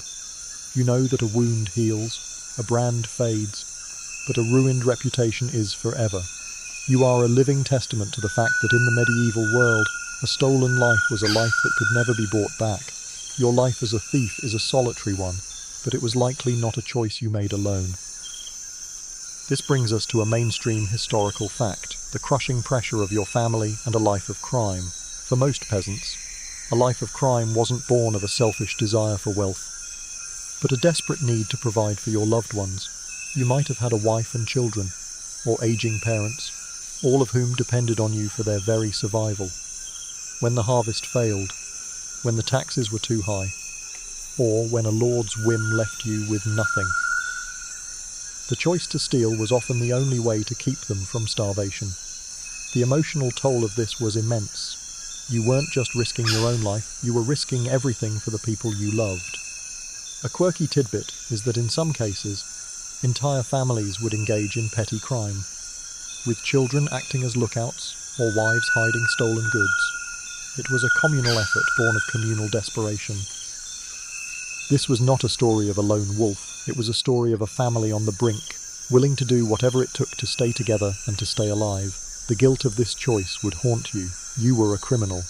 You know that a wound heals, a brand fades, but a ruined reputation is forever. You are a living testament to the fact that in the medieval world, a stolen life was a life that could never be bought back. Your life as a thief is a solitary one, but it was likely not a choice you made alone. This brings us to a mainstream historical fact, the crushing pressure of your family and a life of crime. For most peasants, a life of crime wasn't born of a selfish desire for wealth, but a desperate need to provide for your loved ones. You might have had a wife and children, or aging parents, all of whom depended on you for their very survival. When the harvest failed, when the taxes were too high, or when a lord's whim left you with nothing, the choice to steal was often the only way to keep them from starvation. The emotional toll of this was immense. You weren't just risking your own life, you were risking everything for the people you loved. A quirky tidbit is that in some cases, entire families would engage in petty crime, with children acting as lookouts or wives hiding stolen goods. It was a communal effort born of communal desperation. This was not a story of a lone wolf, it was a story of a family on the brink, willing to do whatever it took to stay together and to stay alive. The guilt of this choice would haunt you. You were a criminal,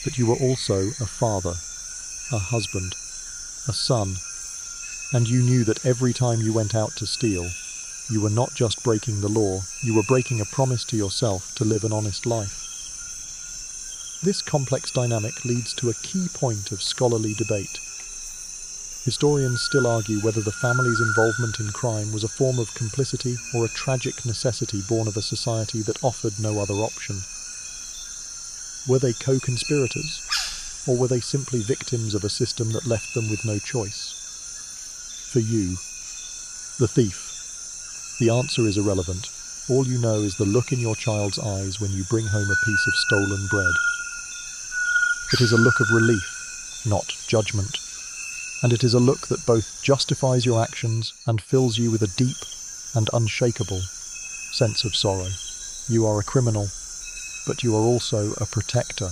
but you were also a father, a husband, a son, and you knew that every time you went out to steal, you were not just breaking the law, you were breaking a promise to yourself to live an honest life. This complex dynamic leads to a key point of scholarly debate. Historians still argue whether the family's involvement in crime was a form of complicity or a tragic necessity born of a society that offered no other option. Were they co-conspirators, or were they simply victims of a system that left them with no choice? For you, the thief, the answer is irrelevant. All you know is the look in your child's eyes when you bring home a piece of stolen bread. It is a look of relief, not judgment. And it is a look that both justifies your actions and fills you with a deep and unshakable sense of sorrow. You are a criminal, but you are also a protector,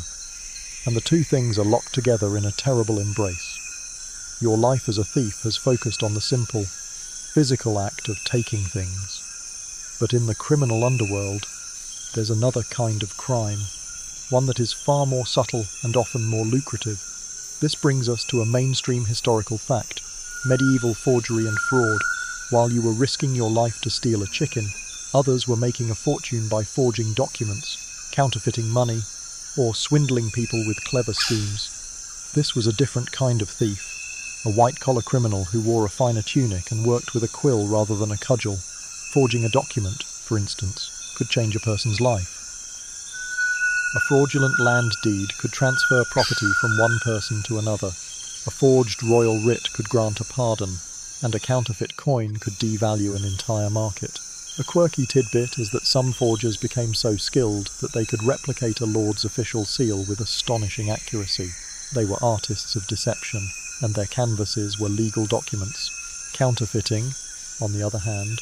and the two things are locked together in a terrible embrace. Your life as a thief has focused on the simple, physical act of taking things, but in the criminal underworld, there's another kind of crime, one that is far more subtle and often more lucrative. This brings us to a mainstream historical fact, medieval forgery and fraud. While you were risking your life to steal a chicken, others were making a fortune by forging documents, counterfeiting money, or swindling people with clever schemes. This was a different kind of thief, a white-collar criminal who wore a finer tunic and worked with a quill rather than a cudgel. Forging a document, for instance, could change a person's life. A fraudulent land deed could transfer property from one person to another. A forged royal writ could grant a pardon, and a counterfeit coin could devalue an entire market. A quirky tidbit is that some forgers became so skilled that they could replicate a lord's official seal with astonishing accuracy. They were artists of deception, and their canvases were legal documents. Counterfeiting, on the other hand,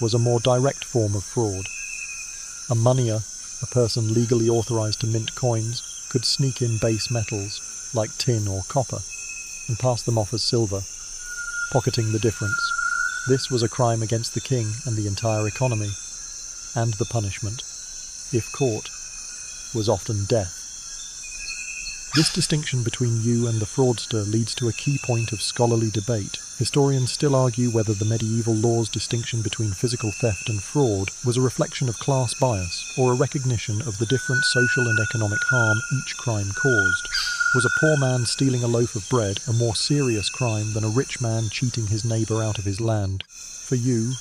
was a more direct form of fraud. A moneyer, a person legally authorized to mint coins, could sneak in base metals, like tin or copper, and pass them off as silver, pocketing the difference. This was a crime against the king and the entire economy, and the punishment, if caught, was often death. This distinction between you and the fraudster leads to a key point of scholarly debate. Historians still argue whether the medieval law's distinction between physical theft and fraud was a reflection of class bias or a recognition of the different social and economic harm each crime caused. Was a poor man stealing a loaf of bread a more serious crime than a rich man cheating his neighbour out of his land? For you,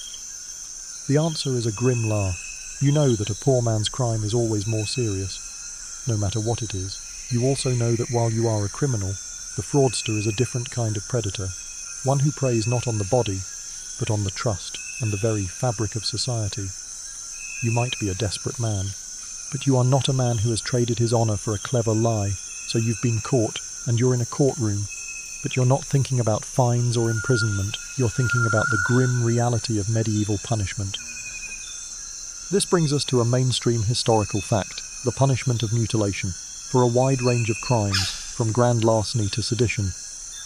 the answer is a grim laugh. You know that a poor man's crime is always more serious, no matter what it is. You also know that while you are a criminal, the fraudster is a different kind of predator, one who preys not on the body, but on the trust and the very fabric of society. You might be a desperate man, but you are not a man who has traded his honor for a clever lie, so you've been caught, and you're in a courtroom, but you're not thinking about fines or imprisonment, you're thinking about the grim reality of medieval punishment. This brings us to a mainstream historical fact, the punishment of mutilation. For a wide range of crimes, from grand larceny to sedition,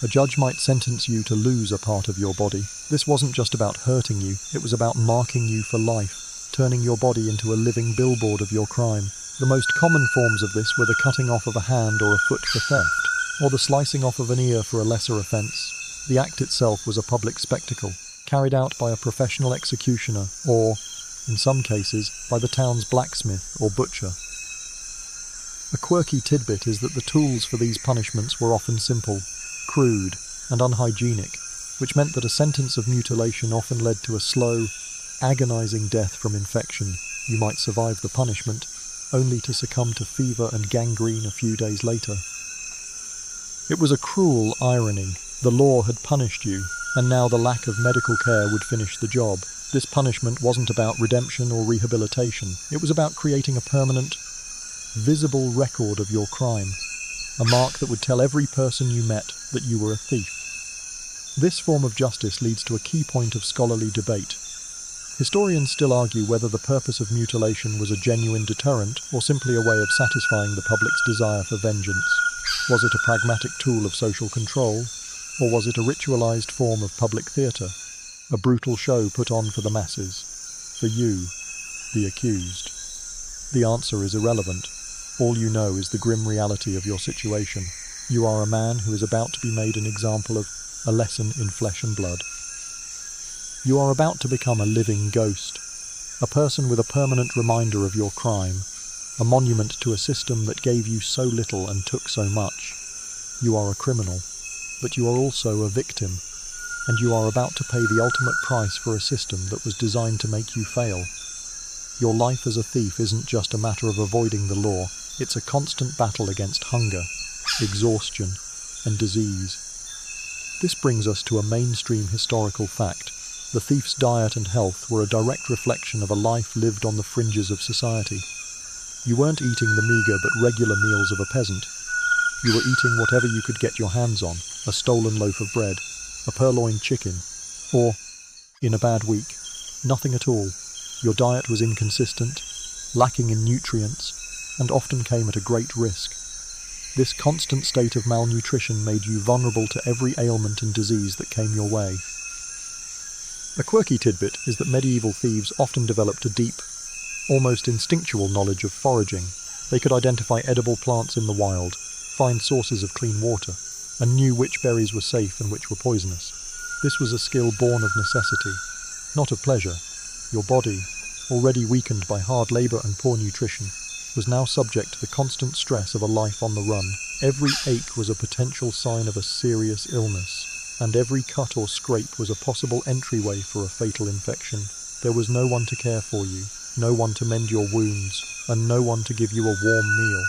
a judge might sentence you to lose a part of your body. This wasn't just about hurting you, it was about marking you for life, turning your body into a living billboard of your crime. The most common forms of this were the cutting off of a hand or a foot for theft, or the slicing off of an ear for a lesser offence. The act itself was a public spectacle, carried out by a professional executioner or, in some cases, by the town's blacksmith or butcher. A quirky tidbit is that the tools for these punishments were often simple, crude, and unhygienic, which meant that a sentence of mutilation often led to a slow, agonizing death from infection. You might survive the punishment, only to succumb to fever and gangrene a few days later. It was a cruel irony. The law had punished you, and now the lack of medical care would finish the job. This punishment wasn't about redemption or rehabilitation. It was about creating a permanent, visible record of your crime, a mark that would tell every person you met that you were a thief. This form of justice leads to a key point of scholarly debate. Historians still argue whether the purpose of mutilation was a genuine deterrent or simply a way of satisfying the public's desire for vengeance. Was it a pragmatic tool of social control, or was it a ritualized form of public theatre, a brutal show put on for the masses, for you, the accused? The answer is irrelevant. All you know is the grim reality of your situation. You are a man who is about to be made an example of, a lesson in flesh and blood. You are about to become a living ghost, a person with a permanent reminder of your crime, a monument to a system that gave you so little and took so much. You are a criminal, but you are also a victim, and you are about to pay the ultimate price for a system that was designed to make you fail. Your life as a thief isn't just a matter of avoiding the law, it's a constant battle against hunger, exhaustion, and disease. This brings us to a mainstream historical fact. The thief's diet and health were a direct reflection of a life lived on the fringes of society. You weren't eating the meagre but regular meals of a peasant. You were eating whatever you could get your hands on, a stolen loaf of bread, a purloined chicken, or, in a bad week, nothing at all. Your diet was inconsistent, lacking in nutrients, and often came at a great risk. This constant state of malnutrition made you vulnerable to every ailment and disease that came your way. A quirky tidbit is that medieval thieves often developed a deep, almost instinctual knowledge of foraging. They could identify edible plants in the wild, find sources of clean water, and knew which berries were safe and which were poisonous. This was a skill born of necessity, not of pleasure. Your body, already weakened by hard labor and poor nutrition, was now subject to the constant stress of a life on the run. Every ache was a potential sign of a serious illness, and every cut or scrape was a possible entryway for a fatal infection. There was no one to care for you, no one to mend your wounds, and no one to give you a warm meal.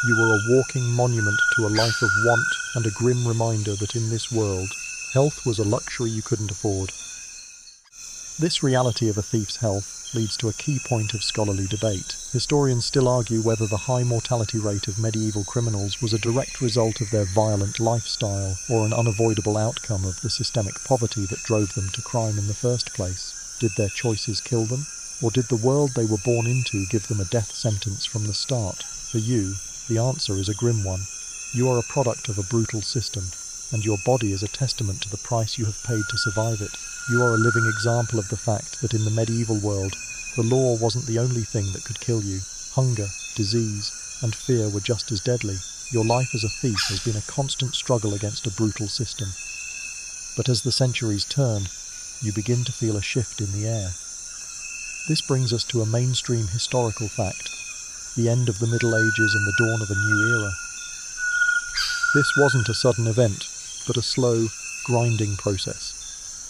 You were a walking monument to a life of want and a grim reminder that in this world, health was a luxury you couldn't afford. This reality of a thief's health leads to a key point of scholarly debate. Historians still argue whether the high mortality rate of medieval criminals was a direct result of their violent lifestyle or an unavoidable outcome of the systemic poverty that drove them to crime in the first place. Did their choices kill them? Or did the world they were born into give them a death sentence from the start? For you, the answer is a grim one. You are a product of a brutal system, and your body is a testament to the price you have paid to survive it. You are a living example of the fact that in the medieval world, the law wasn't the only thing that could kill you. Hunger, disease, and fear were just as deadly. Your life as a thief has been a constant struggle against a brutal system. But as the centuries turn, you begin to feel a shift in the air. This brings us to a mainstream historical fact, the end of the Middle Ages and the dawn of a new era. This wasn't a sudden event, but a slow, grinding process.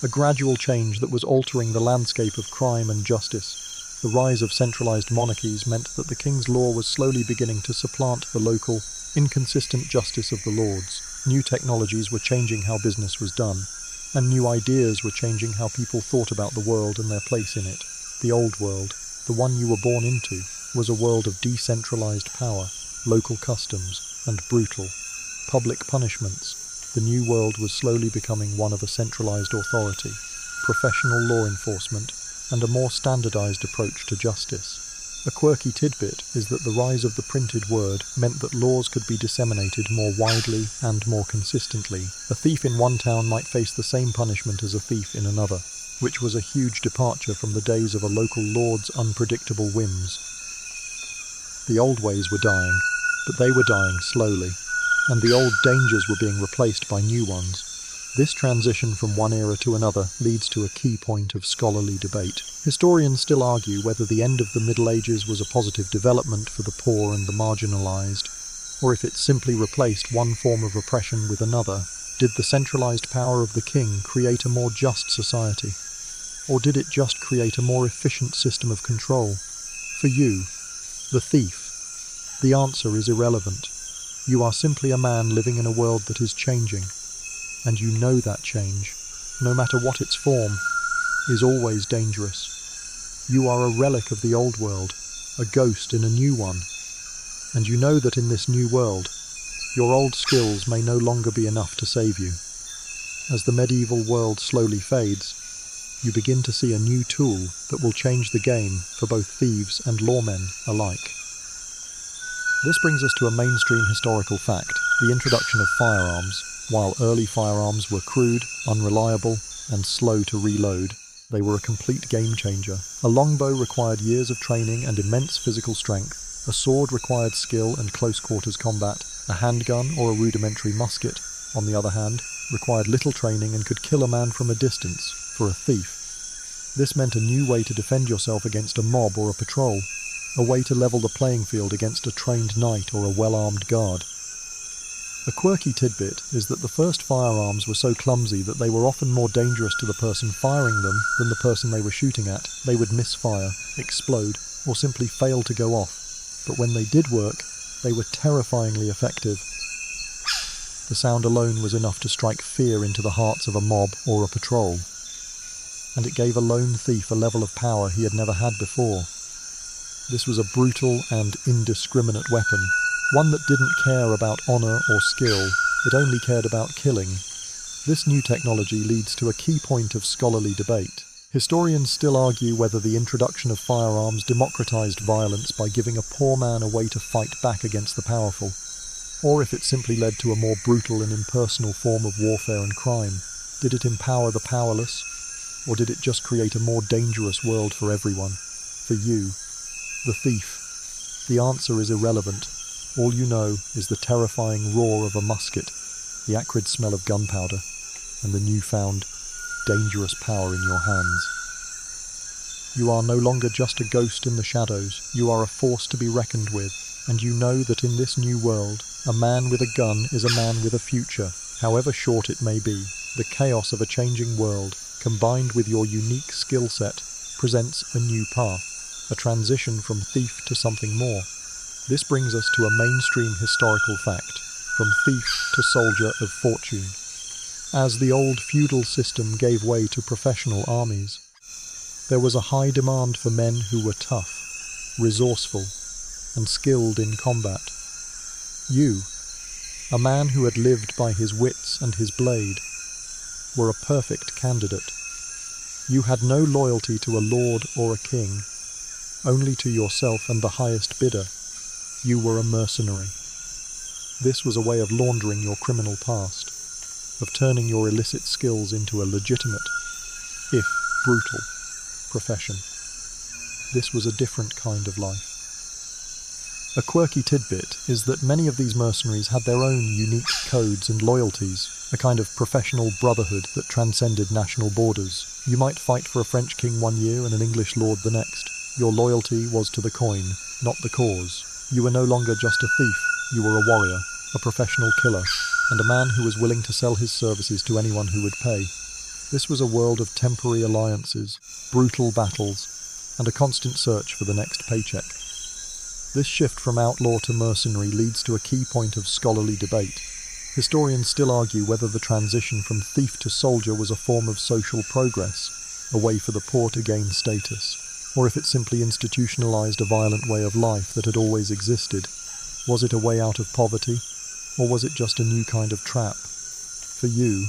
A gradual change that was altering the landscape of crime and justice. The rise of centralized monarchies meant that the king's law was slowly beginning to supplant the local, inconsistent justice of the lords. New technologies were changing how business was done, and new ideas were changing how people thought about the world and their place in it. The old world, the one you were born into, was a world of decentralized power, local customs, and brutal, public punishments. The new world was slowly becoming one of a centralized authority, professional law enforcement, and a more standardized approach to justice. A quirky tidbit is that the rise of the printed word meant that laws could be disseminated more widely and more consistently. A thief in one town might face the same punishment as a thief in another, which was a huge departure from the days of a local lord's unpredictable whims. The old ways were dying, but they were dying slowly, and the old dangers were being replaced by new ones. This transition from one era to another leads to a key point of scholarly debate. Historians still argue whether the end of the Middle Ages was a positive development for the poor and the marginalized, or if it simply replaced one form of oppression with another. Did the centralized power of the king create a more just society? Or did it just create a more efficient system of control? For you, the thief, the answer is irrelevant. You are simply a man living in a world that is changing, and you know that change, no matter what its form, is always dangerous. You are a relic of the old world, a ghost in a new one, and you know that in this new world, your old skills may no longer be enough to save you. As the medieval world slowly fades, you begin to see a new tool that will change the game for both thieves and lawmen alike. This brings us to a mainstream historical fact, the introduction of firearms. While early firearms were crude, unreliable, and slow to reload, they were a complete game changer. A longbow required years of training and immense physical strength. A sword required skill and close-quarters combat. A handgun or a rudimentary musket, on the other hand, required little training and could kill a man from a distance. For a thief, this meant a new way to defend yourself against a mob or a patrol, a way to level the playing field against a trained knight or a well-armed guard. A quirky tidbit is that the first firearms were so clumsy that they were often more dangerous to the person firing them than the person they were shooting at. They would misfire, explode, or simply fail to go off. But when they did work, they were terrifyingly effective. The sound alone was enough to strike fear into the hearts of a mob or a patrol. And it gave a lone thief a level of power he had never had before. This was a brutal and indiscriminate weapon, one that didn't care about honor or skill, it only cared about killing. This new technology leads to a key point of scholarly debate. Historians still argue whether the introduction of firearms democratized violence by giving a poor man a way to fight back against the powerful, or if it simply led to a more brutal and impersonal form of warfare and crime. Did it empower the powerless, or did it just create a more dangerous world for everyone? For you, the thief, the answer is irrelevant. All you know is the terrifying roar of a musket, the acrid smell of gunpowder, and the newfound, dangerous power in your hands. You are no longer just a ghost in the shadows, you are a force to be reckoned with, and you know that in this new world, a man with a gun is a man with a future, however short it may be. The chaos of a changing world, combined with your unique skill set, presents a new path, a transition from thief to something more. This brings us to a mainstream historical fact, from thief to soldier of fortune. As the old feudal system gave way to professional armies, there was a high demand for men who were tough, resourceful, and skilled in combat. You, a man who had lived by his wits and his blade, were a perfect candidate. You had no loyalty to a lord or a king, only to yourself and the highest bidder. You were a mercenary. This was a way of laundering your criminal past, of turning your illicit skills into a legitimate, if brutal, profession. This was a different kind of life. A quirky tidbit is that many of these mercenaries had their own unique codes and loyalties, a kind of professional brotherhood that transcended national borders. You might fight for a French king one year and an English lord the next. Your loyalty was to the coin, not the cause. You were no longer just a thief, you were a warrior, a professional killer, and a man who was willing to sell his services to anyone who would pay. This was a world of temporary alliances, brutal battles, and a constant search for the next paycheck. This shift from outlaw to mercenary leads to a key point of scholarly debate. Historians still argue whether the transition from thief to soldier was a form of social progress, a way for the poor to gain status, or if it simply institutionalized a violent way of life that had always existed. Was it a way out of poverty, or was it just a new kind of trap? For you,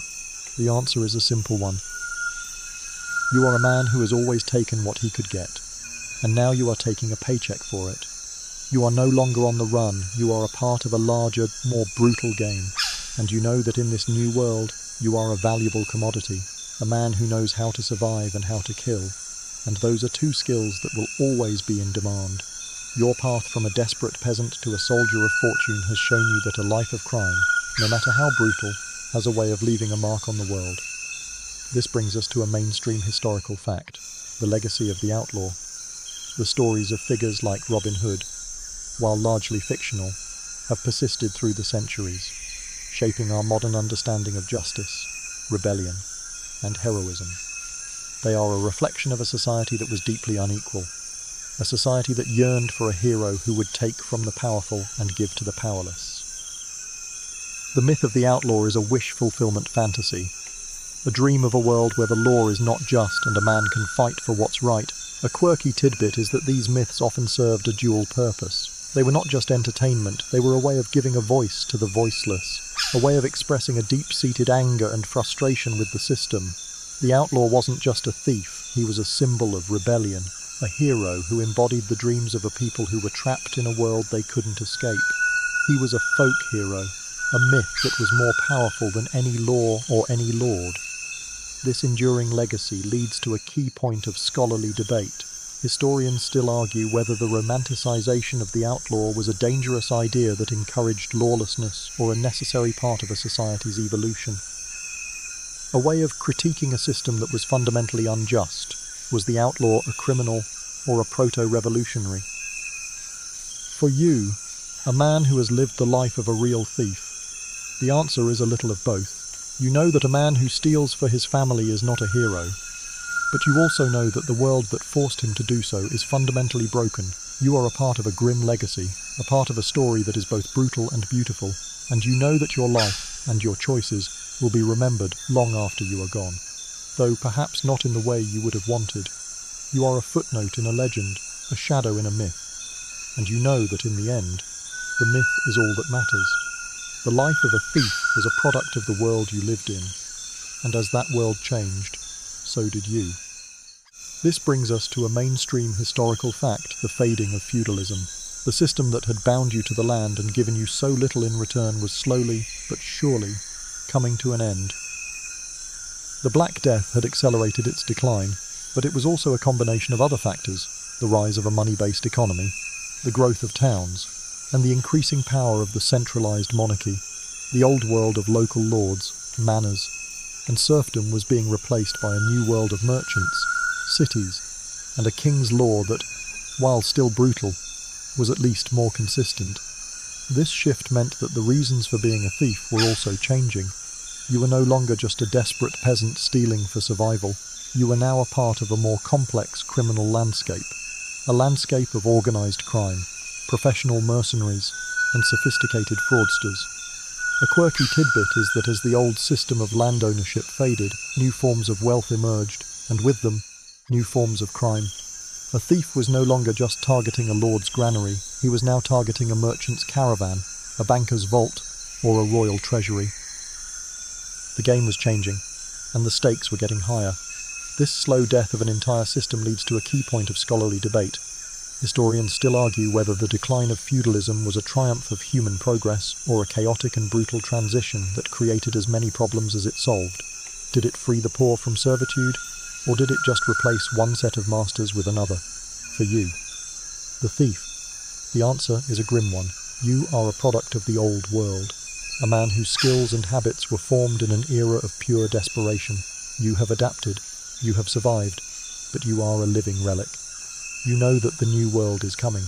the answer is a simple one. You are a man who has always taken what he could get, and now you are taking a paycheck for it. You are no longer on the run, you are a part of a larger, more brutal game, and you know that in this new world, you are a valuable commodity, a man who knows how to survive and how to kill, and those are two skills that will always be in demand. Your path from a desperate peasant to a soldier of fortune has shown you that a life of crime, no matter how brutal, has a way of leaving a mark on the world. This brings us to a mainstream historical fact, the legacy of the outlaw. The stories of figures like Robin Hood, while largely fictional, have persisted through the centuries, shaping our modern understanding of justice, rebellion, and heroism. They are a reflection of a society that was deeply unequal, a society that yearned for a hero who would take from the powerful and give to the powerless. The myth of the outlaw is a wish-fulfillment fantasy, a dream of a world where the law is not just and a man can fight for what's right. A quirky tidbit is that these myths often served a dual purpose. They were not just entertainment, they were a way of giving a voice to the voiceless, a way of expressing a deep-seated anger and frustration with the system. The outlaw wasn't just a thief, he was a symbol of rebellion, a hero who embodied the dreams of a people who were trapped in a world they couldn't escape. He was a folk hero, a myth that was more powerful than any law or any lord. This enduring legacy leads to a key point of scholarly debate. Historians still argue whether the romanticization of the outlaw was a dangerous idea that encouraged lawlessness or a necessary part of a society's evolution. A way of critiquing a system that was fundamentally unjust. Was the outlaw a criminal or a proto-revolutionary? For you, a man who has lived the life of a real thief, the answer is a little of both. You know that a man who steals for his family is not a hero, but you also know that the world that forced him to do so is fundamentally broken. You are a part of a grim legacy, a part of a story that is both brutal and beautiful, and you know that your life and your choices will be remembered long after you are gone, though perhaps not in the way you would have wanted. You are a footnote in a legend, a shadow in a myth, and you know that in the end, the myth is all that matters. The life of a thief was a product of the world you lived in, and as that world changed, so did you. This brings us to a mainstream historical fact, the fading of feudalism. The system that had bound you to the land and given you so little in return was slowly, but surely, coming to an end. The Black Death had accelerated its decline, but it was also a combination of other factors, the rise of a money-based economy, the growth of towns, and the increasing power of the centralized monarchy. The old world of local lords, manors, and serfdom was being replaced by a new world of merchants, cities, and a king's law that, while still brutal, was at least more consistent. This shift meant that the reasons for being a thief were also changing. You were no longer just a desperate peasant stealing for survival. You were now a part of a more complex criminal landscape, a landscape of organized crime, professional mercenaries, and sophisticated fraudsters. A quirky tidbit is that as the old system of land ownership faded, new forms of wealth emerged, and with them, new forms of crime. A thief was no longer just targeting a lord's granary, he was now targeting a merchant's caravan, a banker's vault, or a royal treasury. The game was changing, and the stakes were getting higher. This slow death of an entire system leads to a key point of scholarly debate. Historians still argue whether the decline of feudalism was a triumph of human progress or a chaotic and brutal transition that created as many problems as it solved. Did it free the poor from servitude, or did it just replace one set of masters with another? For you, the thief, the answer is a grim one. You are a product of the old world, a man whose skills and habits were formed in an era of pure desperation. You have adapted, you have survived, but you are a living relic. You know that the new world is coming,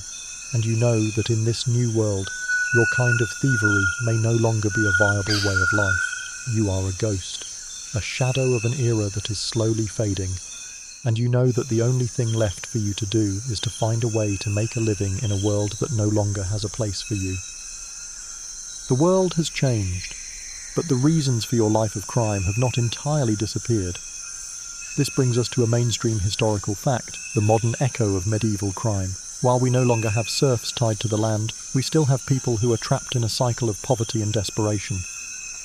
and you know that in this new world, your kind of thievery may no longer be a viable way of life. You are a ghost, a shadow of an era that is slowly fading, and you know that the only thing left for you to do is to find a way to make a living in a world that no longer has a place for you. The world has changed, but the reasons for your life of crime have not entirely disappeared. This brings us to a mainstream historical fact, the modern echo of medieval crime. While we no longer have serfs tied to the land, we still have people who are trapped in a cycle of poverty and desperation.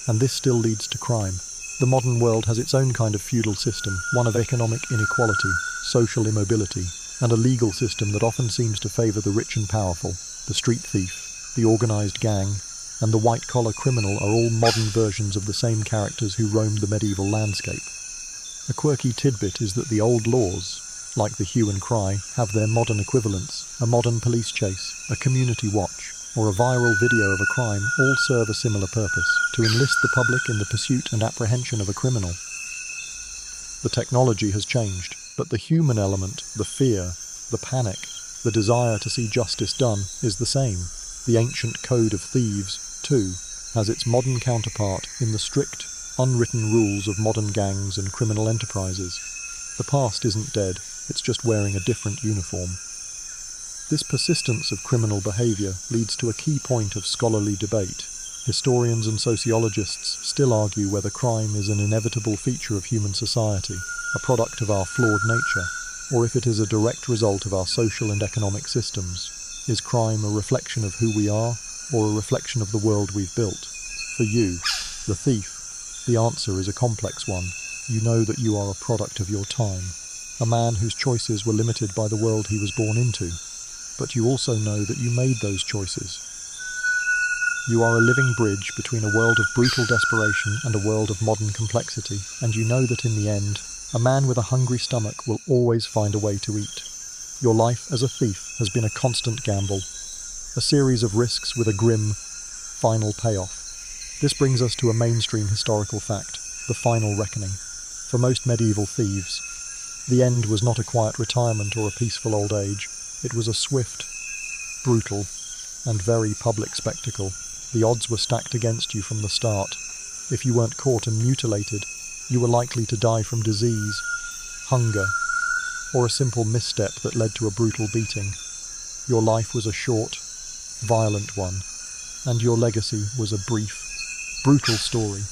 And this still leads to crime. The modern world has its own kind of feudal system, one of economic inequality, social immobility, and a legal system that often seems to favor the rich and powerful. The street thief, the organized gang, and the white-collar criminal are all modern versions of the same characters who roamed the medieval landscape. A quirky tidbit is that the old laws, like the hue and cry, have their modern equivalents. A modern police chase, a community watch, or a viral video of a crime all serve a similar purpose: to enlist the public in the pursuit and apprehension of a criminal. The technology has changed, but the human element, the fear, the panic, the desire to see justice done, is the same. The ancient code of thieves, too, has its modern counterpart in the strict, unwritten rules of modern gangs and criminal enterprises. The past isn't dead, it's just wearing a different uniform. This persistence of criminal behavior leads to a key point of scholarly debate. Historians and sociologists still argue whether crime is an inevitable feature of human society, a product of our flawed nature, or if it is a direct result of our social and economic systems. Is crime a reflection of who we are, or a reflection of the world we've built? For you, the thief, the answer is a complex one. You know that you are a product of your time, a man whose choices were limited by the world he was born into. But you also know that you made those choices. You are a living bridge between a world of brutal desperation and a world of modern complexity, and you know that in the end, a man with a hungry stomach will always find a way to eat. Your life as a thief has been a constant gamble, a series of risks with a grim, final payoff. This brings us to a mainstream historical fact, the final reckoning. For most medieval thieves, the end was not a quiet retirement or a peaceful old age. It was a swift, brutal, and very public spectacle. The odds were stacked against you from the start. If you weren't caught and mutilated, you were likely to die from disease, hunger, or a simple misstep that led to a brutal beating. Your life was a short, violent one, and your legacy was a brief, brutal story.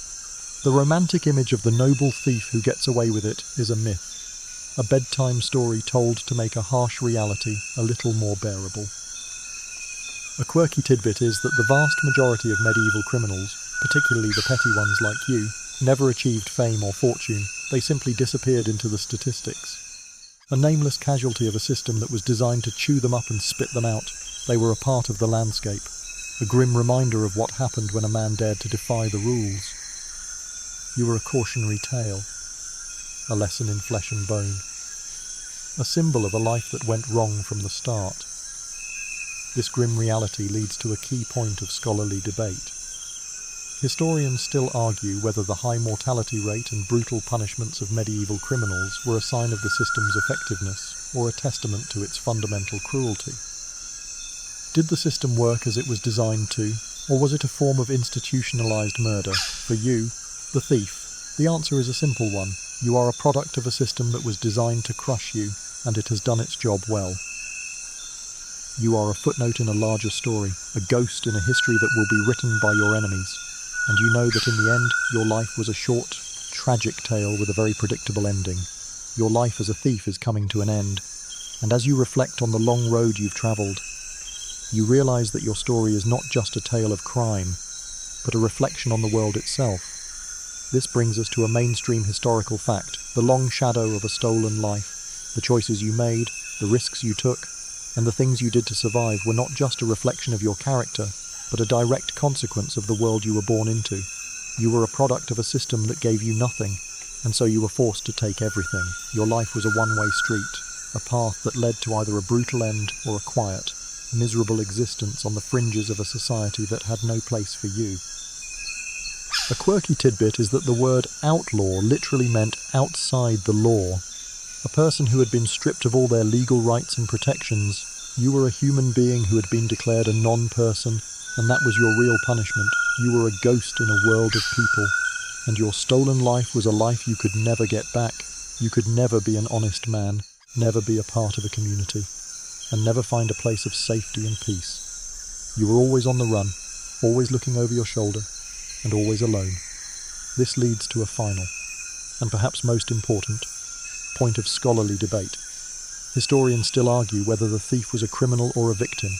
The romantic image of the noble thief who gets away with it is a myth, a bedtime story told to make a harsh reality a little more bearable. A quirky tidbit is that the vast majority of medieval criminals, particularly the petty ones like you, never achieved fame or fortune. They simply disappeared into the statistics. A nameless casualty of a system that was designed to chew them up and spit them out. They were a part of the landscape, a grim reminder of what happened when a man dared to defy the rules. You were a cautionary tale, a lesson in flesh and bone, a symbol of a life that went wrong from the start. This grim reality leads to a key point of scholarly debate. Historians still argue whether the high mortality rate and brutal punishments of medieval criminals were a sign of the system's effectiveness or a testament to its fundamental cruelty. Did the system work as it was designed to, or was it a form of institutionalized murder? For you, the thief, the answer is a simple one. You are a product of a system that was designed to crush you, and it has done its job well. You are a footnote in a larger story, a ghost in a history that will be written by your enemies. And you know that in the end, your life was a short, tragic tale with a very predictable ending. Your life as a thief is coming to an end. And as you reflect on the long road you've traveled, you realize that your story is not just a tale of crime, but a reflection on the world itself. This brings us to a mainstream historical fact, the long shadow of a stolen life. The choices you made, the risks you took, and the things you did to survive were not just a reflection of your character, but a direct consequence of the world you were born into. You were a product of a system that gave you nothing, and so you were forced to take everything. Your life was a one-way street, a path that led to either a brutal end or a quiet, miserable existence on the fringes of a society that had no place for you. A quirky tidbit is that the word outlaw literally meant outside the law. A person who had been stripped of all their legal rights and protections. You were a human being who had been declared a non-person, and that was your real punishment. You were a ghost in a world of people, and your stolen life was a life you could never get back. You could never be an honest man, never be a part of a community, and never find a place of safety and peace. You were always on the run, always looking over your shoulder, and always alone. This leads to a final, and perhaps most important, point of scholarly debate. Historians still argue whether the thief was a criminal or a victim,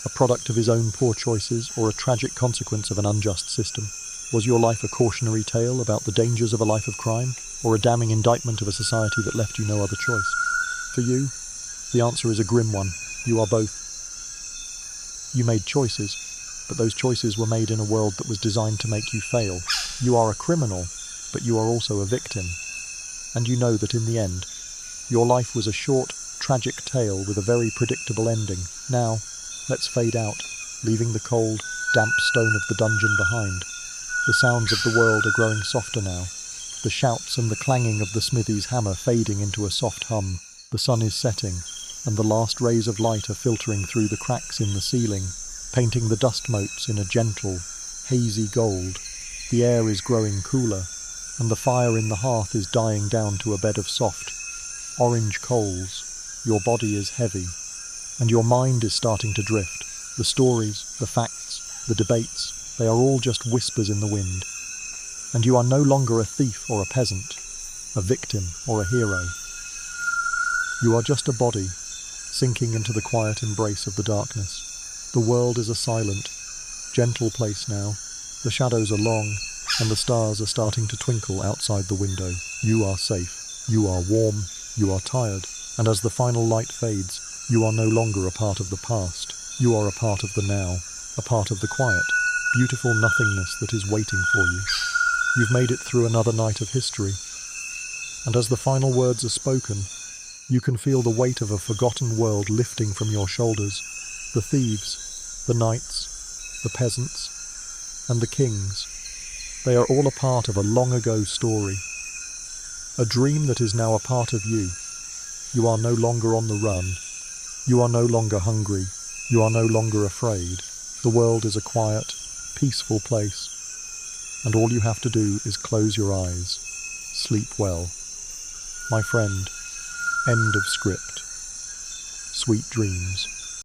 a product of his own poor choices or a tragic consequence of an unjust system. Was your life a cautionary tale about the dangers of a life of crime, or a damning indictment of a society that left you no other choice? For you, the answer is a grim one. You are both. You made choices, but those choices were made in a world that was designed to make you fail. You are a criminal, but you are also a victim. And you know that in the end, your life was a short, tragic tale with a very predictable ending. Now, let's fade out, leaving the cold, damp stone of the dungeon behind. The sounds of the world are growing softer now, the shouts and the clanging of the smithy's hammer fading into a soft hum. The sun is setting, and the last rays of light are filtering through the cracks in the ceiling, painting the dust motes in a gentle, hazy gold. The air is growing cooler, and the fire in the hearth is dying down to a bed of soft, orange coals. Your body is heavy, and your mind is starting to drift. The stories, the facts, the debates, they are all just whispers in the wind. And you are no longer a thief or a peasant, a victim or a hero. You are just a body, sinking into the quiet embrace of the darkness. The world is a silent, gentle place now. The shadows are long, and the stars are starting to twinkle outside the window. You are safe, you are warm, you are tired, and as the final light fades, you are no longer a part of the past. You are a part of the now, a part of the quiet, beautiful nothingness that is waiting for you. You've made it through another night of history, and as the final words are spoken, you can feel the weight of a forgotten world lifting from your shoulders. The thieves, the knights, the peasants, and the kings, they are all a part of a long-ago story, a dream that is now a part of you. You are no longer on the run. You are no longer hungry. You are no longer afraid. The world is a quiet, peaceful place, and all you have to do is close your eyes. Sleep well. My friend, end of script. Sweet dreams.